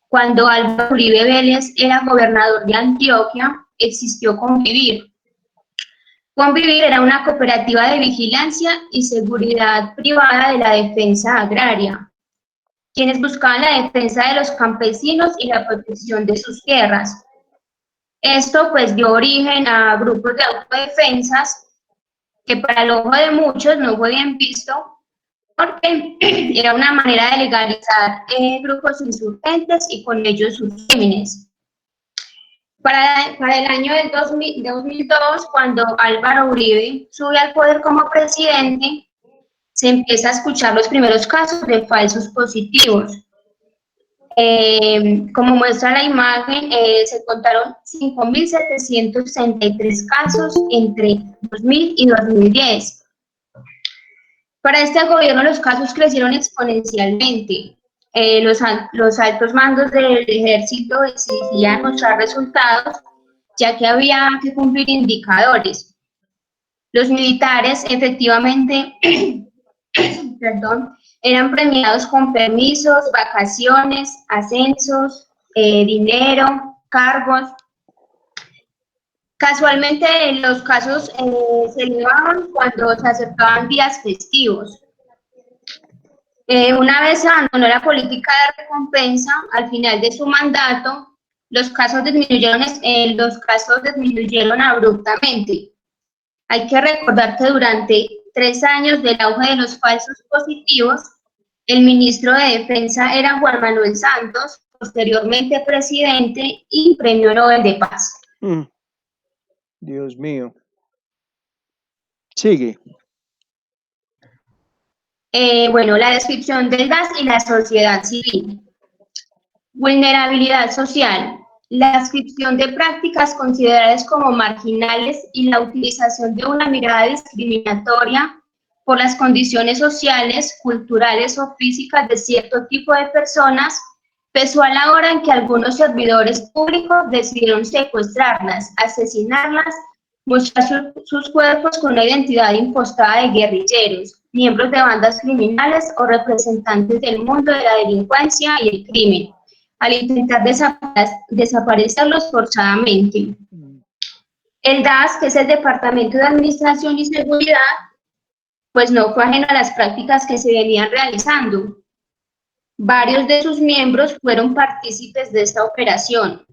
Speaker 4: cuando Álvaro Uribe Vélez era gobernador de Antioquia, existió Convivir. Convivir era una cooperativa de vigilancia y seguridad privada de la defensa agraria, quienes buscaban la defensa de los campesinos y la protección de sus tierras. Esto pues dio origen a grupos de autodefensas que para el ojo de muchos no fue bien visto porque era una manera de legalizar grupos insurgentes y con ellos sus crímenes. Para el año del 2002, cuando Álvaro Uribe sube al poder como presidente, se empieza a escuchar los primeros casos de falsos positivos. Como muestra la imagen, se contaron 5.763 casos entre 2000 y 2010. Para este gobierno los casos crecieron exponencialmente. Los altos mandos del ejército exigían mostrar resultados, ya que había que cumplir indicadores. Los militares efectivamente eran premiados con permisos, vacaciones, ascensos, dinero, cargos. Casualmente los casos se elevaban cuando se acercaban días festivos. Una vez se abandonó la política de recompensa, al final de su mandato, los casos disminuyeron abruptamente. Hay que recordar que durante 3 años del auge de los falsos positivos, el ministro de Defensa era Juan Manuel Santos, posteriormente presidente y Premio Nobel de Paz.
Speaker 1: Dios mío. Sigue.
Speaker 4: Bueno, la descripción del gas y la sociedad civil. Vulnerabilidad social. La descripción de prácticas consideradas como marginales y la utilización de una mirada discriminatoria por las condiciones sociales, culturales o físicas de cierto tipo de personas, pesó a la hora en que algunos servidores públicos decidieron secuestrarlas, asesinarlas, mostrar sus cuerpos con una identidad impostada de guerrilleros, miembros de bandas criminales o representantes del mundo de la delincuencia y el crimen, al intentar desaparecerlos forzadamente. El DAS, que es el Departamento de Administración y Seguridad, pues no fue ajeno a las prácticas que se venían realizando. Varios de sus miembros fueron partícipes de esta operación.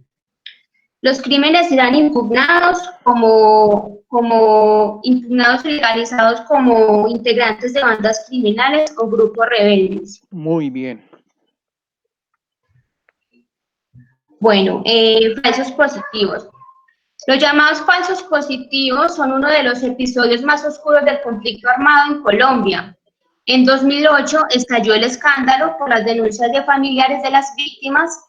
Speaker 4: Los crímenes eran impugnados impugnados y legalizados como integrantes de bandas criminales o grupos rebeldes.
Speaker 1: Muy bien.
Speaker 4: Bueno, falsos positivos. Los llamados falsos positivos son uno de los episodios más oscuros del conflicto armado en Colombia. En 2008 estalló el escándalo por las denuncias de familiares de las víctimas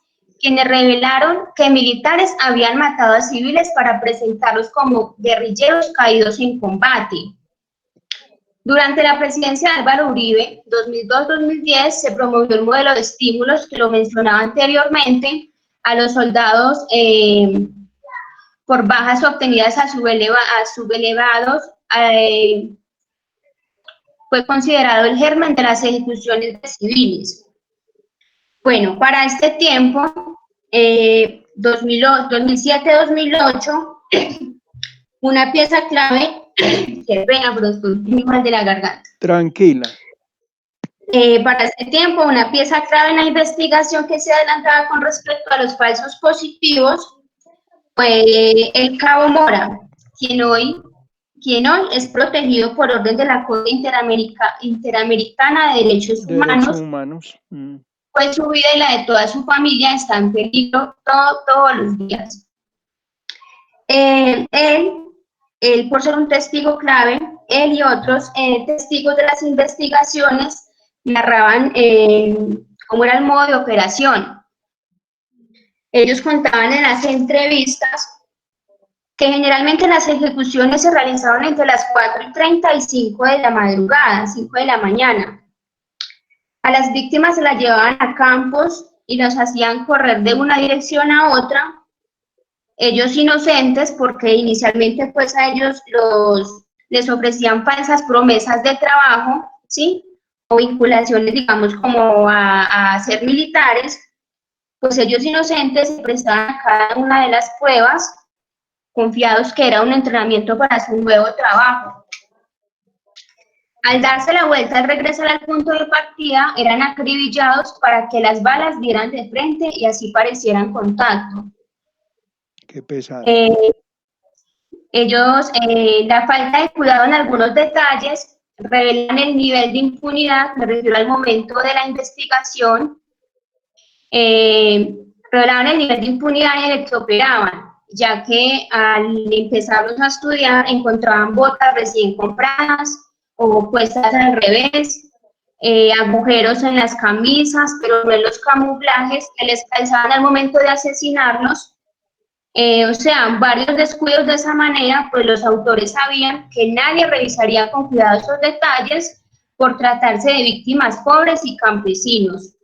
Speaker 4: quienes revelaron que militares habían matado a civiles para presentarlos como guerrilleros caídos en combate. Durante la presidencia de Álvaro Uribe, 2002-2010, se promovió el modelo de estímulos que lo mencionaba anteriormente a los soldados por bajas obtenidas a subelevados. Fue considerado el germen de las ejecuciones de civiles. Bueno, para este tiempo, 2007-2008, una pieza clave, qué pena, pero estoy muy mal de la garganta.
Speaker 1: Tranquila.
Speaker 4: Para este tiempo, una pieza clave en la investigación que se adelantaba con respecto a los falsos positivos fue el Cabo Mora, quien hoy es protegido por orden de la Corte Interamericana de Derechos Humanos. Pues su vida y la de toda su familia está en peligro todos los días. Él, por ser un testigo clave, él y otros testigos de las investigaciones narraban cómo era el modo de operación. Ellos contaban en las entrevistas que generalmente las ejecuciones se realizaban entre las 4:30 y 5 de la madrugada, 5 de la mañana. A las víctimas se las llevaban a campos y los hacían correr de una dirección a otra. Ellos inocentes, porque inicialmente pues a ellos les ofrecían falsas promesas de trabajo, ¿sí? O vinculaciones, digamos, como a ser militares, pues ellos inocentes se prestaban a cada una de las pruebas, confiados que era un entrenamiento para su nuevo trabajo. Al darse la vuelta al regresar al punto de partida, eran acribillados para que las balas dieran de frente y así parecieran contacto.
Speaker 1: Qué pesado.
Speaker 4: La falta de cuidado en algunos detalles revelan el nivel de impunidad, me refiero al momento de la investigación, revelaban el nivel de impunidad en el que operaban, ya que al empezarlos a estudiar encontraban botas recién compradas o puestas al revés, agujeros en las camisas, pero no en los camuflajes que les calzaban al momento de asesinarlos. O sea, varios descuidos de esa manera, pues los autores sabían que nadie revisaría con cuidado esos detalles por tratarse de víctimas pobres y campesinos.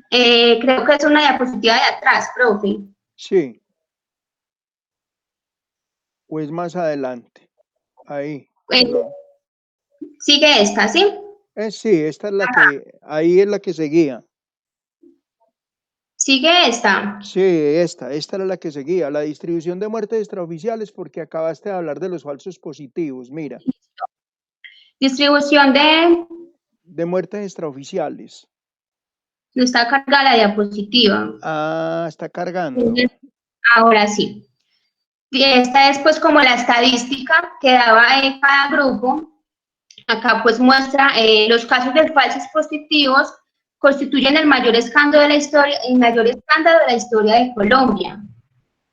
Speaker 4: Creo que es una diapositiva de atrás, profe.
Speaker 1: Sí. Pues más adelante. Ahí.
Speaker 4: Sigue esta, ¿sí?
Speaker 1: Sí, esta es la que, ahí es la que seguía.
Speaker 4: ¿Sigue esta?
Speaker 1: Sí, esta era la que seguía. La distribución de muertes extraoficiales, porque acabaste de hablar de los falsos positivos, mira.
Speaker 4: Distribución
Speaker 1: de muertes extraoficiales.
Speaker 4: No está cargada la diapositiva.
Speaker 1: Ah, está cargando.
Speaker 4: Ahora sí. Y esta es pues como la estadística que daba cada grupo. Acá pues muestra los casos de falsos positivos constituyen el mayor escándalo de la historia, de Colombia.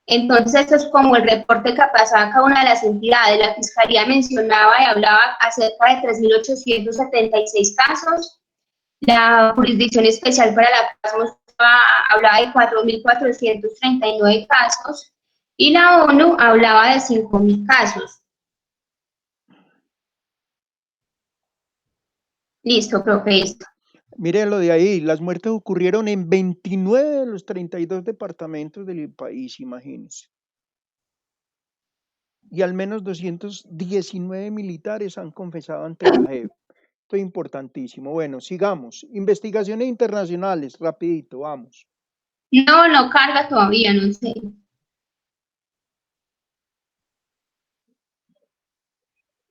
Speaker 4: Entonces esto es como el reporte que pasaba cada una de las entidades. La Fiscalía mencionaba y hablaba acerca de 3.876 casos. La Jurisdicción Especial para la Paz hablaba de 4.439 casos y la ONU hablaba de 5.000 casos. Listo, profe.
Speaker 1: Miren lo de ahí, las muertes ocurrieron en 29 de los 32 departamentos del país, imagínense. Y al menos 219 militares han confesado ante la JEP. Esto es importantísimo. Bueno, sigamos. Investigaciones internacionales, rapidito, vamos.
Speaker 4: No carga todavía, no sé.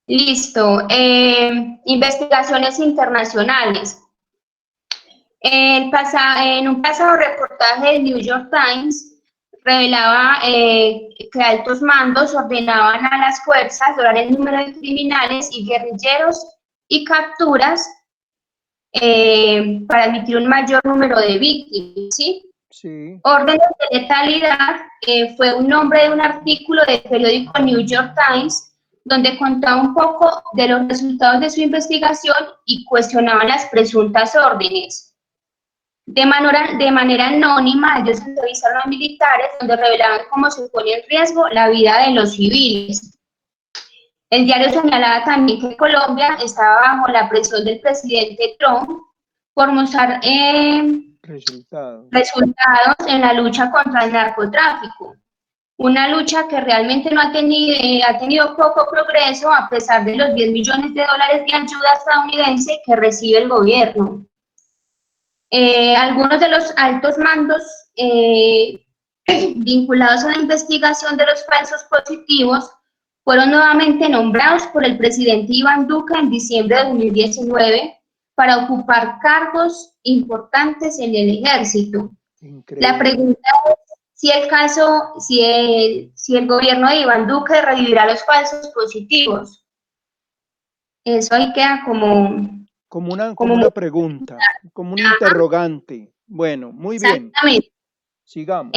Speaker 4: Listo. Investigaciones internacionales. En un pasado reportaje del New York Times revelaba que altos mandos ordenaban a las fuerzas doblar el número de criminales y guerrilleros y capturas para admitir un mayor número de víctimas, ¿sí?
Speaker 1: Sí.
Speaker 4: Órdenes de letalidad fue un nombre de un artículo del periódico New York Times donde contaba un poco de los resultados de su investigación y cuestionaba las presuntas órdenes. De manera anónima, ellos entrevistaron a militares donde revelaban cómo se pone en riesgo la vida de los civiles. El diario señalaba también que Colombia estaba bajo la presión del presidente Trump por mostrar
Speaker 1: Resultados.
Speaker 4: resultados en la lucha contra el narcotráfico. Una lucha que realmente no ha tenido poco progreso a pesar de los 10 millones de dólares de ayuda estadounidense que recibe el gobierno. Algunos de los altos mandos vinculados a la investigación de los falsos positivos fueron nuevamente nombrados por el presidente Iván Duque en diciembre de 2019 para ocupar cargos importantes en el ejército.
Speaker 1: Increíble.
Speaker 4: La pregunta es si el gobierno de Iván Duque revivirá los falsos positivos. Eso ahí queda como
Speaker 1: una pregunta, como un interrogante. Bueno, muy bien.
Speaker 4: Exactamente.
Speaker 1: Sigamos.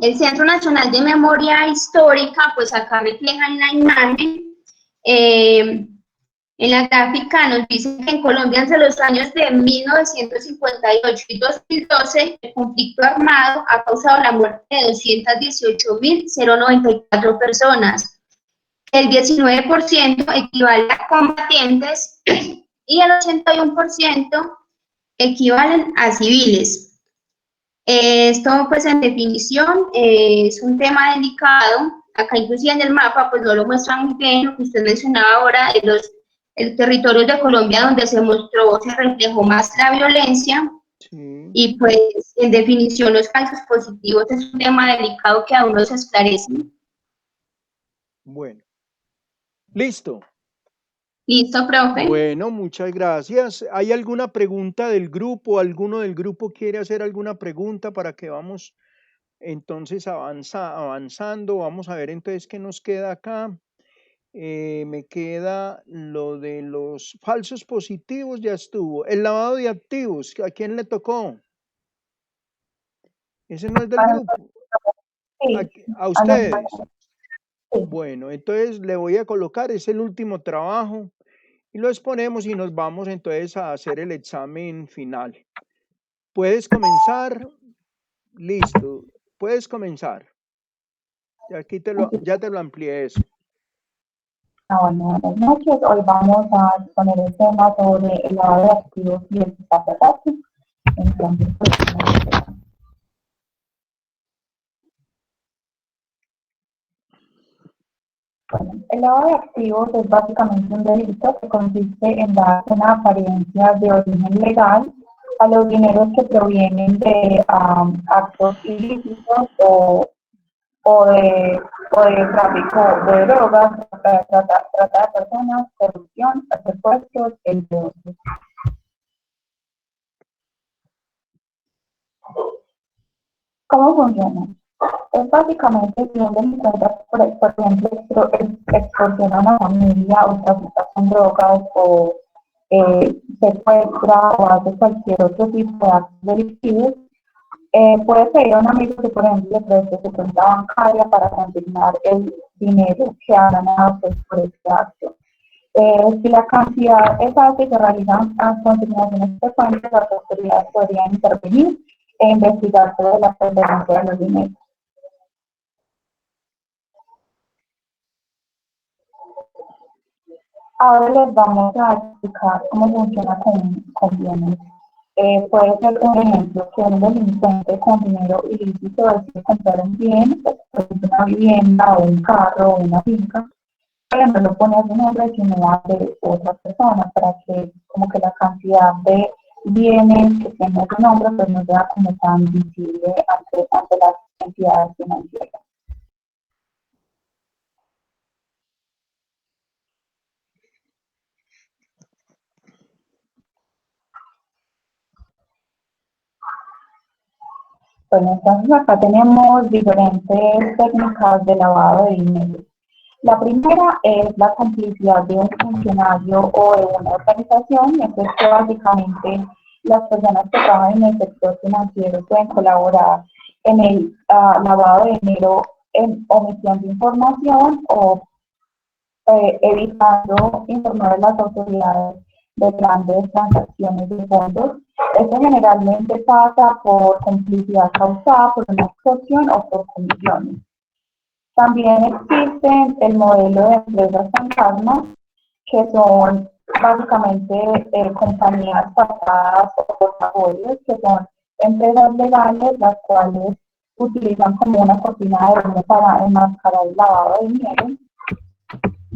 Speaker 4: El Centro Nacional de Memoria Histórica, pues acá refleja en la imagen, en la gráfica nos dice que en Colombia entre los años de 1958 y 2012 el conflicto armado ha causado la muerte de 218.094 personas. El 19% equivale a combatientes y el 81% equivalen a civiles. Esto pues en definición es un tema delicado. Acá inclusive en el mapa pues no lo muestran muy bien, lo que usted mencionaba ahora, el territorio de Colombia donde se reflejó más la violencia.
Speaker 1: Sí.
Speaker 4: Y pues en definición los falsos positivos es un tema delicado que aún no se esclarece.
Speaker 1: Bueno. Listo.
Speaker 4: Listo, profe.
Speaker 1: Bueno, muchas gracias. ¿Hay alguna pregunta del grupo? ¿Alguno del grupo quiere hacer alguna pregunta para que vamos entonces avanzando? Vamos a ver entonces qué nos queda acá. Me queda lo de los falsos positivos, ya estuvo. El lavado de activos, ¿a quién le tocó? Ese no es del grupo. ¿A ustedes? Bueno, entonces le voy a colocar, es el último trabajo y lo exponemos y nos vamos entonces a hacer el examen final. ¿Puedes comenzar? Listo, puedes comenzar. Ya te lo amplié eso.
Speaker 5: Bueno, buenas noches. Hoy vamos a exponer el tema sobre el lavado de activos y el ciberataque. Entonces, bueno, el lavado de activos es básicamente un delito que consiste en dar una apariencia de origen legal a los dineros que provienen de actos ilícitos o de tráfico de drogas, trata de personas, corrupción, secuestros, entre otros. ¿Cómo funciona? Es básicamente si un delincuente, por ejemplo, extorsiona a una familia o trafica con drogas o secuestra o hace cualquier otro tipo de actos delictivos, puede pedir a un amigo que, por ejemplo, le preste su cuenta bancaria para consignar el dinero que ha ganado pues, por este acto. Si la cantidad es alta y se realizan consignaciones frecuentes, las autoridades podrían intervenir e investigar sobre la procedencia de los dineros. Ahora les vamos a explicar cómo funciona con bienes. Puede ser un ejemplo que un delincuente con dinero ilícito decide comprar un bien, por ejemplo, una vivienda o un carro o una finca, pero no lo pone a su nombre sino a de otra persona para que como que la cantidad de bienes que tiene su nombre pues no sea como tan visible ante las entidades financieras. Bueno, entonces acá tenemos diferentes técnicas de lavado de dinero. La primera es la complicidad de un funcionario o de una organización, y esto es que básicamente las personas que trabajan en el sector financiero pueden colaborar en el lavado de dinero en omisión de información o evitando informar a las autoridades de grandes transacciones de fondos. Esto generalmente pasa por complicidad causada por una extorsión o por comisiones. También existe el modelo de empresas fantasmas, que son básicamente compañías pasadas o portafolios, que son empresas legales las cuales utilizan como una cortina de humo para enmascarar el lavado de dinero.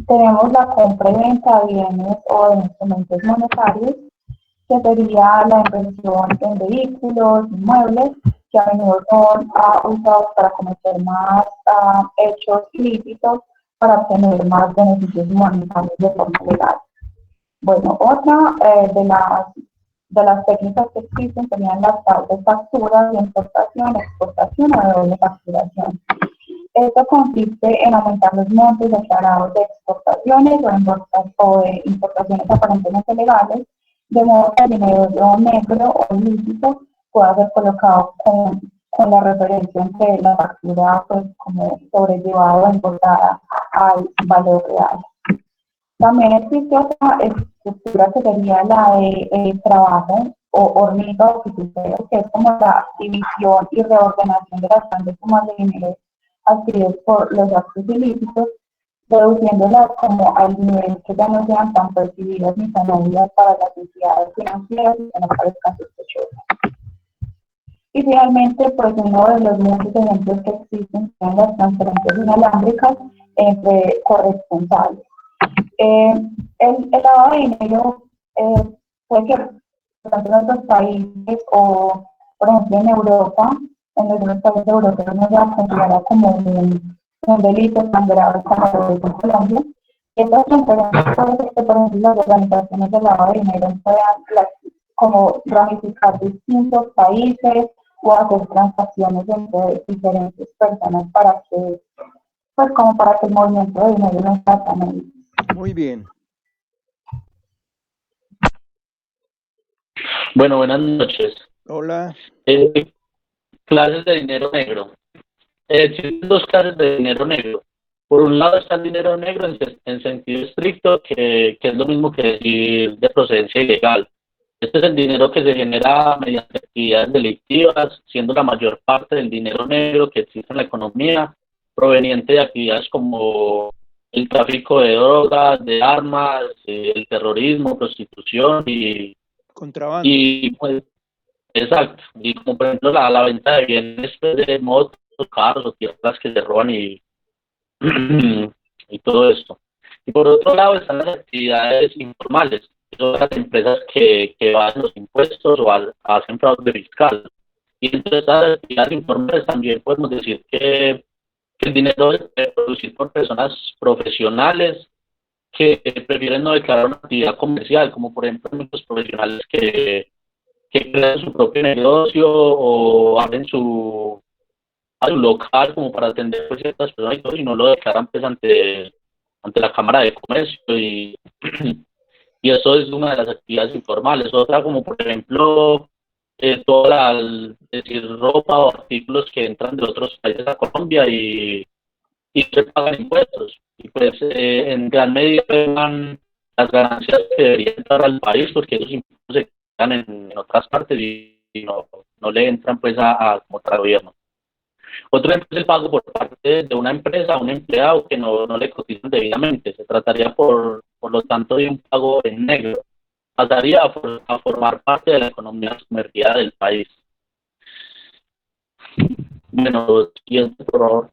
Speaker 5: Tenemos la compra y venta de bienes o de instrumentos monetarios, que sería la inversión en vehículos, inmuebles, que a menudo son usados para cometer más hechos ilícitos para obtener más beneficios monetarios de forma legal. Bueno, otra de las técnicas que existen serían las falsas facturas de importación, exportación o de doble facturación. Esto consiste en aumentar los montos declarados de exportaciones o de importaciones aparentemente legales, de modo que el dinero negro o ilícito pueda ser colocado con la referencia entre la factura pues, como sobrellevada o importada al valor real. También existe otra estructura que sería la de trabajo o hormiga o fiduciario, que es como la división y reordenación de las grandes sumas de dinero adquiridos por los actos ilícitos, reduciéndolas como al nivel que ya no sean tan percibidas ni tan obvias para las entidades financieras y que no parezcan sospechosas. Y finalmente, pues uno de los muchos ejemplos que existen son las transferencias inalámbricas entre corresponsales. El lavado de dinero puede que tanto en otros países o, por ejemplo, en Europa, en algunos países europeos no se considera como un delito tan grave como lo es en Colombia. Estas transferencias pueden ser que, por ejemplo, las organizaciones de lavado de dinero puedan como ramificar distintos países o hacer transacciones entre diferentes personas para que, pues como para que el movimiento de dinero no sea tan.
Speaker 1: Muy bien.
Speaker 6: Bueno, buenas noches.
Speaker 1: Hola.
Speaker 6: Clases de dinero negro. Existen dos clases de dinero negro. Por un lado está el dinero negro en sentido estricto, que es lo mismo que decir de procedencia ilegal. Este es el dinero que se genera mediante actividades delictivas, siendo la mayor parte del dinero negro que existe en la economía proveniente de actividades como el tráfico de drogas, de armas, el terrorismo, prostitución y
Speaker 1: contrabando.
Speaker 6: Y pues, exacto, y como por ejemplo la venta de bienes pues, de motos, carros o tierras que se roban y todo esto. Y por otro lado están las actividades informales, que son las empresas que evaden los impuestos o hacen fraude fiscal. Y entre estas actividades informales también podemos decir que el dinero es producido por personas profesionales que prefieren no declarar una actividad comercial, como por ejemplo muchos profesionales que crean su propio negocio o abren su local como para atender pues, ciertas personas y todo, y no lo declaran pues ante la Cámara de Comercio y eso es una de las actividades informales. Otra como por ejemplo toda decir ropa o artículos que entran de otros países a Colombia y se pagan impuestos. Y pues en gran medida pagan las ganancias que deberían entrar al país porque esos impuestos se quedan en otras partes y no le entran pues como tal gobierno. Otro ejemplo es el pago por parte de una empresa a un empleado que no le cotizan debidamente. Se trataría por lo tanto de un pago en negro. Pasaría a formar parte de la economía sumergida del país. Bueno, siguiente por favor.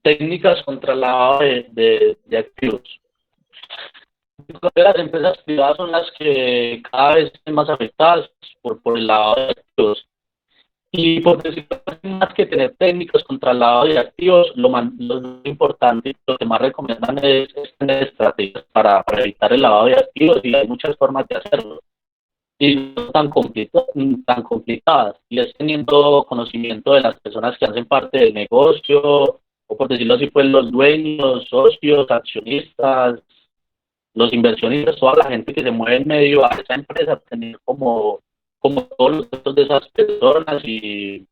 Speaker 6: Técnicas contra el lavado de activos. Las empresas privadas son las que cada vez están más afectadas por el lavado de activos. Y por decirlo más que tener técnicas contra el lavado de activos, lo más importante y lo que más recomiendan es tener estrategias para evitar el lavado de activos, y hay muchas formas de hacerlo. Y no tan complicadas, y es teniendo conocimiento de las personas que hacen parte del negocio, o por decirlo así, pues los dueños, socios, accionistas, los inversionistas, toda la gente que se mueve en medio a esa empresa, tener como todos los datos de esas personas y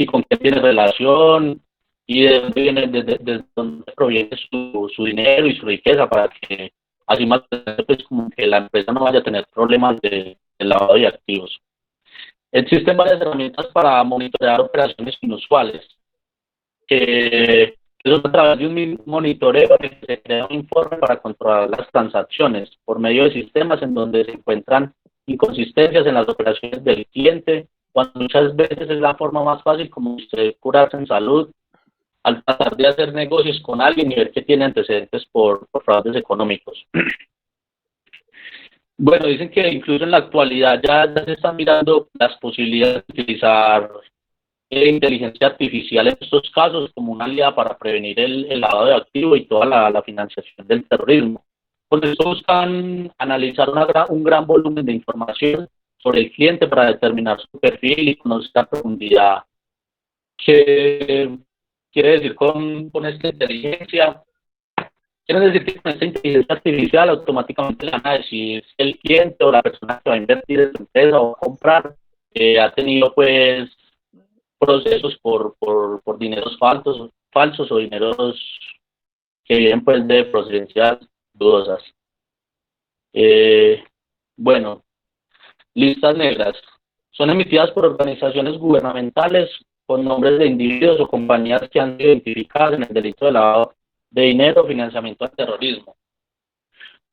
Speaker 6: con qué tiene relación y de dónde viene, desde dónde proviene su dinero y su riqueza, para que así más pues como que la empresa no vaya a tener problemas de lavado de activos. Existen varias herramientas para monitorear operaciones inusuales, que eso es a través de un monitoreo en el que se crea un informe para controlar las transacciones por medio de sistemas en donde se encuentran inconsistencias en las operaciones del cliente, cuando muchas veces es la forma más fácil como usted curarse en salud al tratar de hacer negocios con alguien y ver que tiene antecedentes por fraudes económicos. Bueno, dicen que incluso en la actualidad ya se están mirando las posibilidades de utilizar inteligencia artificial en estos casos como una aliada para prevenir el lavado de activos y toda la financiación del terrorismo. Por eso buscan analizar un gran volumen de información sobre el cliente para determinar su perfil y conocer a profundidad qué quiere decir con esta inteligencia. Quiere decir que con esta inteligencia artificial automáticamente le van a decir si el cliente o la persona que va a invertir en su empresa o comprar ha tenido pues procesos por dineros falsos o dineros que vienen pues de procedencias dudosas. Bueno, listas negras son emitidas por organizaciones gubernamentales con nombres de individuos o compañías que han sido identificadas en el delito de lavado de dinero o financiamiento al terrorismo.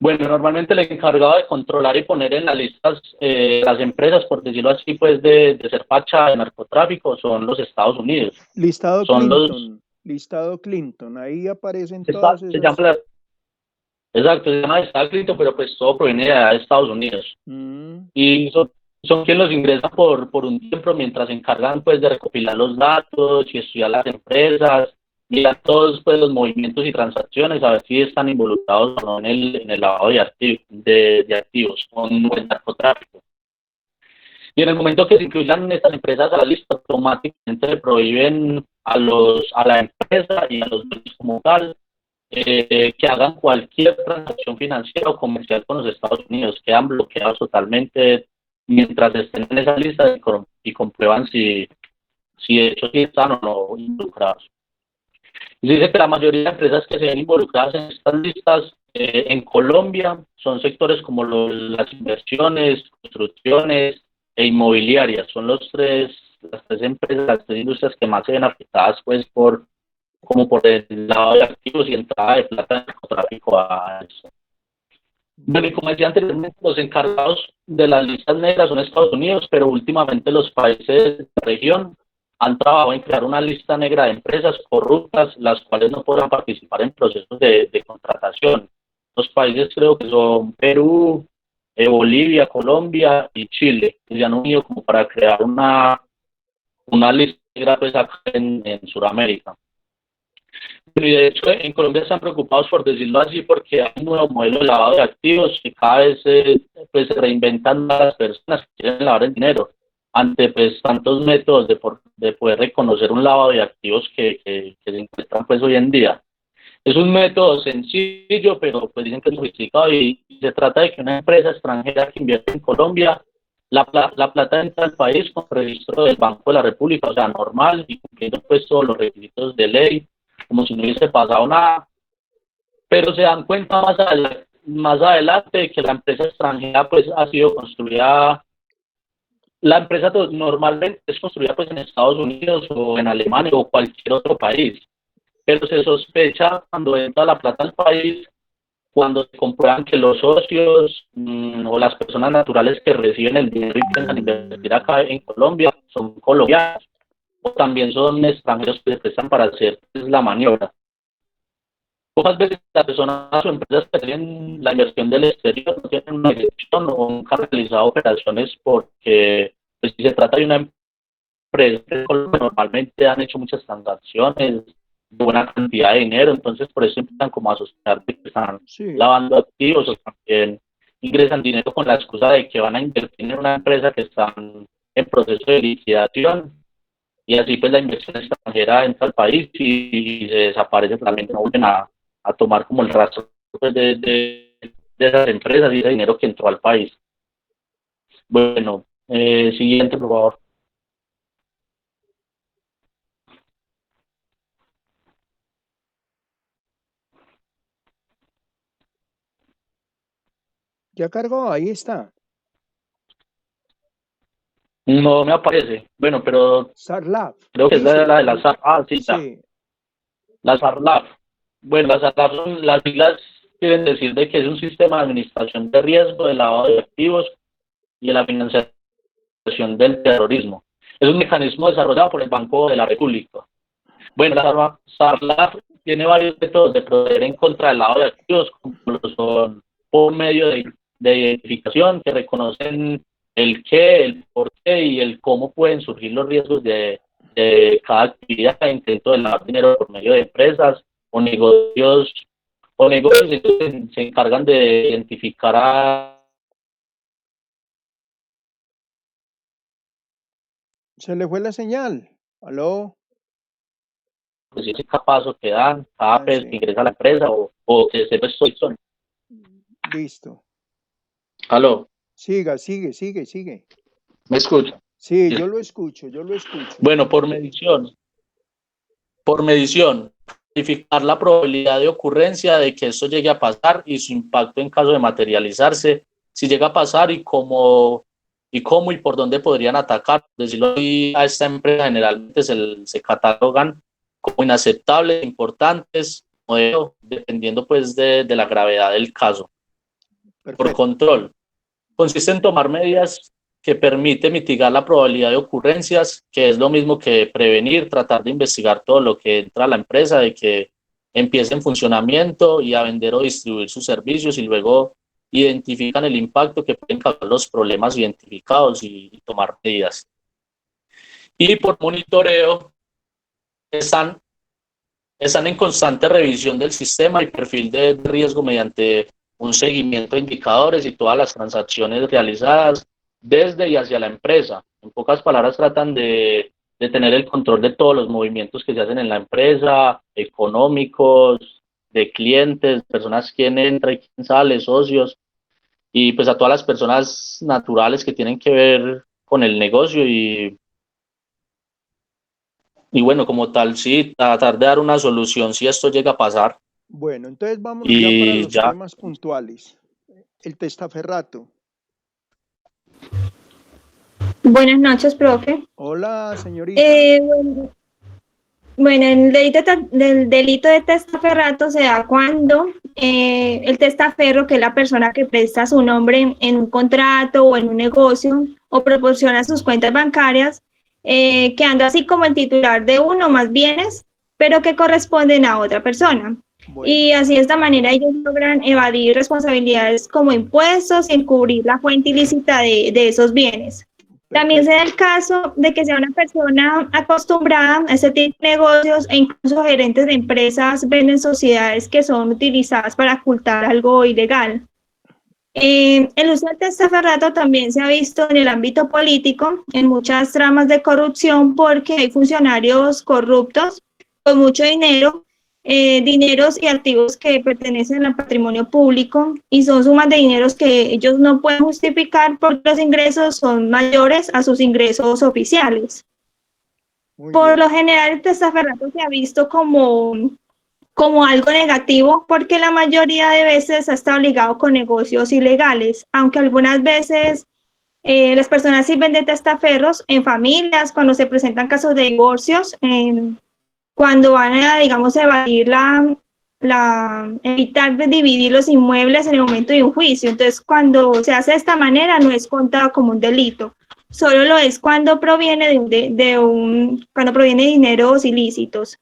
Speaker 6: Bueno, normalmente el encargado de controlar y poner en las listas las empresas, por decirlo así, pues de ser facha de narcotráfico, son los Estados Unidos.
Speaker 1: Listado
Speaker 6: Son
Speaker 1: Clinton, listado Clinton, ahí aparecen
Speaker 6: está,
Speaker 1: todas
Speaker 6: se llama
Speaker 1: esas.
Speaker 6: exacto, se llama Estado Clinton, pero pues todo proviene de Estados Unidos. Y son quienes los ingresan por un tiempo mientras se encargan pues de recopilar los datos y estudiar las empresas, mirar todos pues los movimientos y transacciones, a ver si están involucrados o no en el lavado de activos o en el narcotráfico. Y en el momento que se incluyan estas empresas a la lista, automáticamente le prohíben a la empresa y a los dueños como tal que hagan cualquier transacción financiera o comercial con los Estados Unidos. Quedan bloqueados totalmente mientras estén en esa lista y comprueban si de hecho sí están o no involucrados. Y dice que la mayoría de empresas que se ven involucradas en estas listas en Colombia son sectores como las inversiones, construcciones e inmobiliarias. Son las tres empresas, las tres industrias que más se ven afectadas pues como por el lado de activos y entrada de plata en el narcotráfico a eso. Bueno, y como decía anteriormente, los encargados de las listas negras son Estados Unidos, pero últimamente los países de la región han trabajado en crear una lista negra de empresas corruptas, las cuales no podrán participar en procesos de contratación. Los países creo que son Perú, Bolivia, Colombia y Chile, que se han unido como para crear una lista negra pues acá en Sudamérica. Y de hecho en Colombia están preocupados, por decirlo así, porque hay un nuevo modelo de lavado de activos y cada vez pues, se reinventan más las personas que quieren lavar el dinero ante pues tantos métodos de poder reconocer un lavado de activos que se encuentran pues hoy en día. Es un método sencillo, pero pues dicen que es sofisticado y se trata de que una empresa extranjera que invierte en Colombia, la plata entra al país con registro del Banco de la República, o sea, normal y cumpliendo pues todos los requisitos de ley, como si no hubiese pasado nada, pero se dan cuenta más adelante que la empresa extranjera pues ha sido construida, la empresa normalmente es construida pues en Estados Unidos o en Alemania o cualquier otro país, pero se sospecha cuando entra la plata al país, cuando se comprueban que los socios o las personas naturales que reciben el dinero y piensan invertir acá en Colombia son colombianos o también son extranjeros que se prestan para hacer pues, la maniobra. Pocas veces las personas o empresas que tienen la inversión del exterior no tienen una dirección o nunca han realizado operaciones porque pues, si se trata de una empresa normalmente han hecho muchas transacciones de buena cantidad de dinero, entonces por eso empiezan como a sospechar que están
Speaker 1: Sí.
Speaker 6: lavando activos o también ingresan dinero con la excusa de que van a invertir en una empresa que están en proceso de liquidación y así pues la inversión extranjera entra al país y se desaparece, realmente no vuelven a tomar como el rastro pues, de esas empresas y ese dinero que entró al país. Bueno, siguiente por favor.
Speaker 1: Ya cargó, ahí está.
Speaker 6: No me aparece. Bueno, pero
Speaker 1: Sarlaf.
Speaker 6: creo que es
Speaker 1: Dice,
Speaker 6: la de la SAR. Ah, sí, ya.
Speaker 1: sí,
Speaker 6: La SARLAF. Bueno, las SARLAF son las siglas, quieren decir de que es un sistema de administración de riesgo, de lavado de activos y de la financiación del terrorismo. Es un mecanismo desarrollado por el Banco de la República. Bueno, la SARLAF tiene varios métodos de proceder en contra del lavado de activos, como lo son por medio de identificación que reconocen el qué, el por qué y el cómo pueden surgir los riesgos de cada actividad, cada intento de lavar dinero por medio de empresas o negocios que se encargan de identificar a
Speaker 1: se le fue la señal. ¿Aló?
Speaker 6: pues, ese paso que dan cada vez que
Speaker 1: Sí,
Speaker 6: ingresa a la empresa o que se son.
Speaker 1: listo.
Speaker 6: Aló,
Speaker 1: Sigue.
Speaker 6: ¿me escucha?
Speaker 1: Sí, yo lo escucho.
Speaker 6: Bueno, por medición, identificar la probabilidad de ocurrencia de que esto llegue a pasar y su impacto en caso de materializarse, si llega a pasar y cómo y por dónde podrían atacar. Decirlo así, a esta empresa generalmente se catalogan como inaceptables, importantes, modelo, dependiendo pues de la gravedad del caso. Por
Speaker 1: Perfecto.
Speaker 6: control, consiste en tomar medidas que permiten mitigar la probabilidad de ocurrencias, que es lo mismo que prevenir, tratar de investigar todo lo que entra a la empresa, de que empiece en funcionamiento y a vender o distribuir sus servicios y luego identifican el impacto que pueden causar los problemas identificados y tomar medidas. Y por monitoreo, están en constante revisión del sistema y perfil de riesgo mediante un seguimiento de indicadores y todas las transacciones realizadas desde y hacia la empresa. En pocas palabras, tratan de tener el control de todos los movimientos que se hacen en la empresa, económicos, de clientes, personas quién entra y quién sale, socios, y pues a todas las personas naturales que tienen que ver con el negocio y bueno, como tal, sí, tratar de dar una solución si esto llega a pasar.
Speaker 1: Bueno, entonces vámonos ya para
Speaker 6: Y
Speaker 1: los
Speaker 6: ya,
Speaker 1: temas puntuales. El testaferrato.
Speaker 4: Buenas noches, profe.
Speaker 1: Hola, señorita.
Speaker 4: Bueno, el delito de testaferrato se da cuando el testaferro, que es la persona que presta su nombre en un contrato o en un negocio o proporciona sus cuentas bancarias, quedando así como el titular de uno o más bienes, pero que corresponden a otra persona.
Speaker 1: Bueno.
Speaker 4: Y así de esta manera ellos logran evadir responsabilidades como impuestos y encubrir la fuente ilícita de esos bienes. También se da el caso de que sea una persona acostumbrada a este tipo de negocios e incluso gerentes de empresas venden sociedades que son utilizadas para ocultar algo ilegal. El uso del testaferrato también se ha visto en el ámbito político, en muchas tramas de corrupción, porque hay funcionarios corruptos con mucho dinero, dineros y activos que pertenecen al patrimonio público y son sumas de dineros que ellos no pueden justificar porque los ingresos son mayores a sus ingresos oficiales. Por lo general, el testaferrato se ha visto como algo negativo porque la mayoría de veces está ligado con negocios ilegales, aunque algunas veces las personas sirven de testaferros en familias, cuando se presentan casos de divorcios, cuando van a, digamos, evadir evitar de dividir los inmuebles en el momento de un juicio. Entonces, cuando se hace de esta manera, no es contado como un delito. Solo lo es cuando proviene cuando proviene de dineros ilícitos.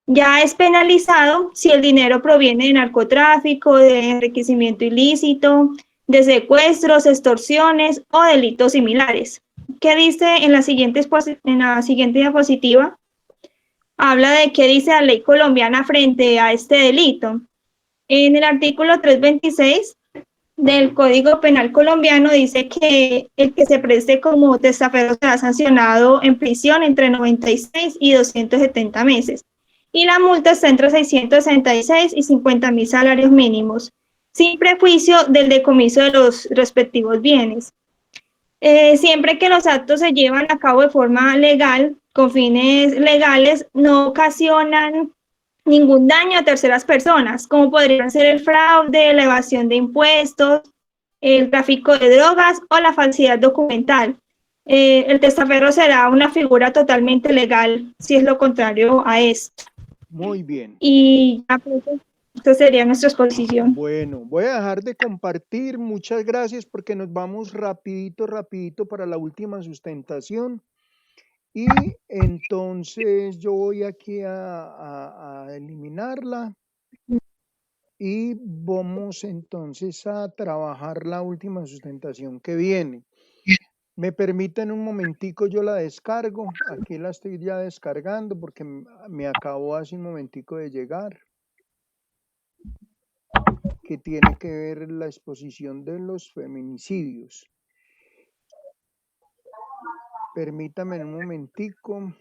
Speaker 4: Ya es penalizado si el dinero proviene de narcotráfico, de enriquecimiento ilícito, de secuestros, extorsiones o delitos similares. ¿Qué dice en la siguiente diapositiva? Habla de qué dice la ley colombiana frente a este delito. En el artículo 326 del Código Penal colombiano dice que el que se preste como testaferro será sancionado en prisión entre 96 y 270 meses. Y la multa está entre 666 y 50.000 salarios mínimos, sin prejuicio del decomiso de los respectivos bienes. Siempre que los actos se llevan a cabo de forma legal, con fines legales, no ocasionan ningún daño a terceras personas, como podrían ser el fraude, la evasión de impuestos
Speaker 7: el tráfico de drogas o la falsedad documental. El testaferro será una figura totalmente legal si es lo contrario a esto.
Speaker 1: Muy bien.
Speaker 7: Y ya, pues, esta sería nuestra exposición.
Speaker 1: Bueno, voy a dejar de compartir. Muchas gracias porque nos vamos rapidito para la última sustentación. Y entonces yo voy aquí a eliminarla y vamos entonces a trabajar la última sustentación que viene. Me permiten un momentico, yo la descargo. Aquí la estoy ya descargando porque me acabó hace un momentico de llegar, que tiene que ver la exposición de los feminicidios. Permítame un momentico.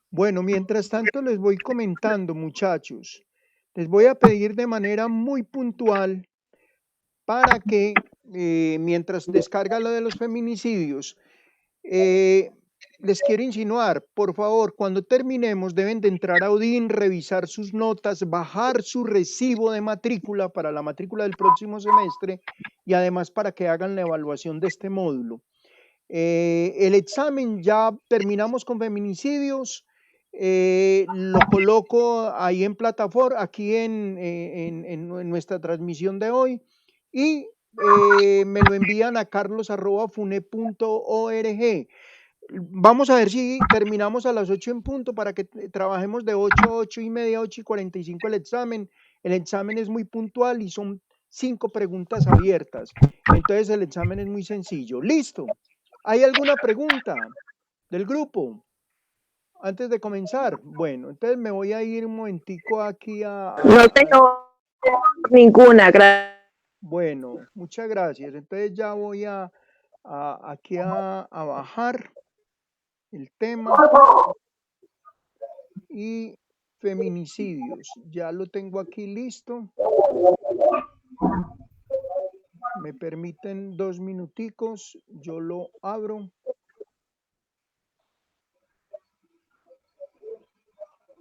Speaker 1: Bueno, mientras tanto les voy comentando, muchachos. Les voy a pedir de manera muy puntual para que, mientras descarga lo de los feminicidios, les quiero insinuar, por favor, cuando terminemos deben de entrar a Odin, revisar sus notas, bajar su recibo de matrícula para la matrícula del próximo semestre y además para que hagan la evaluación de este módulo. El examen, ya terminamos con feminicidios, lo coloco ahí en plataforma, aquí en nuestra transmisión de hoy, y me lo envían a carlos@fune.org. Vamos a ver si terminamos a las 8 en punto para que trabajemos de 8 a 8 y media, 8 y 45 el examen. El examen es muy puntual y son 5 preguntas abiertas. Entonces el examen es muy sencillo. ¿Listo? ¿Hay alguna pregunta del grupo antes de comenzar? Bueno, entonces me voy a ir un momentico aquí
Speaker 8: No tengo ninguna, gracias.
Speaker 1: Bueno, muchas gracias. Entonces ya voy aquí a bajar el tema y feminicidios. Ya lo tengo aquí listo. Me permiten 2 minuticos, yo lo abro.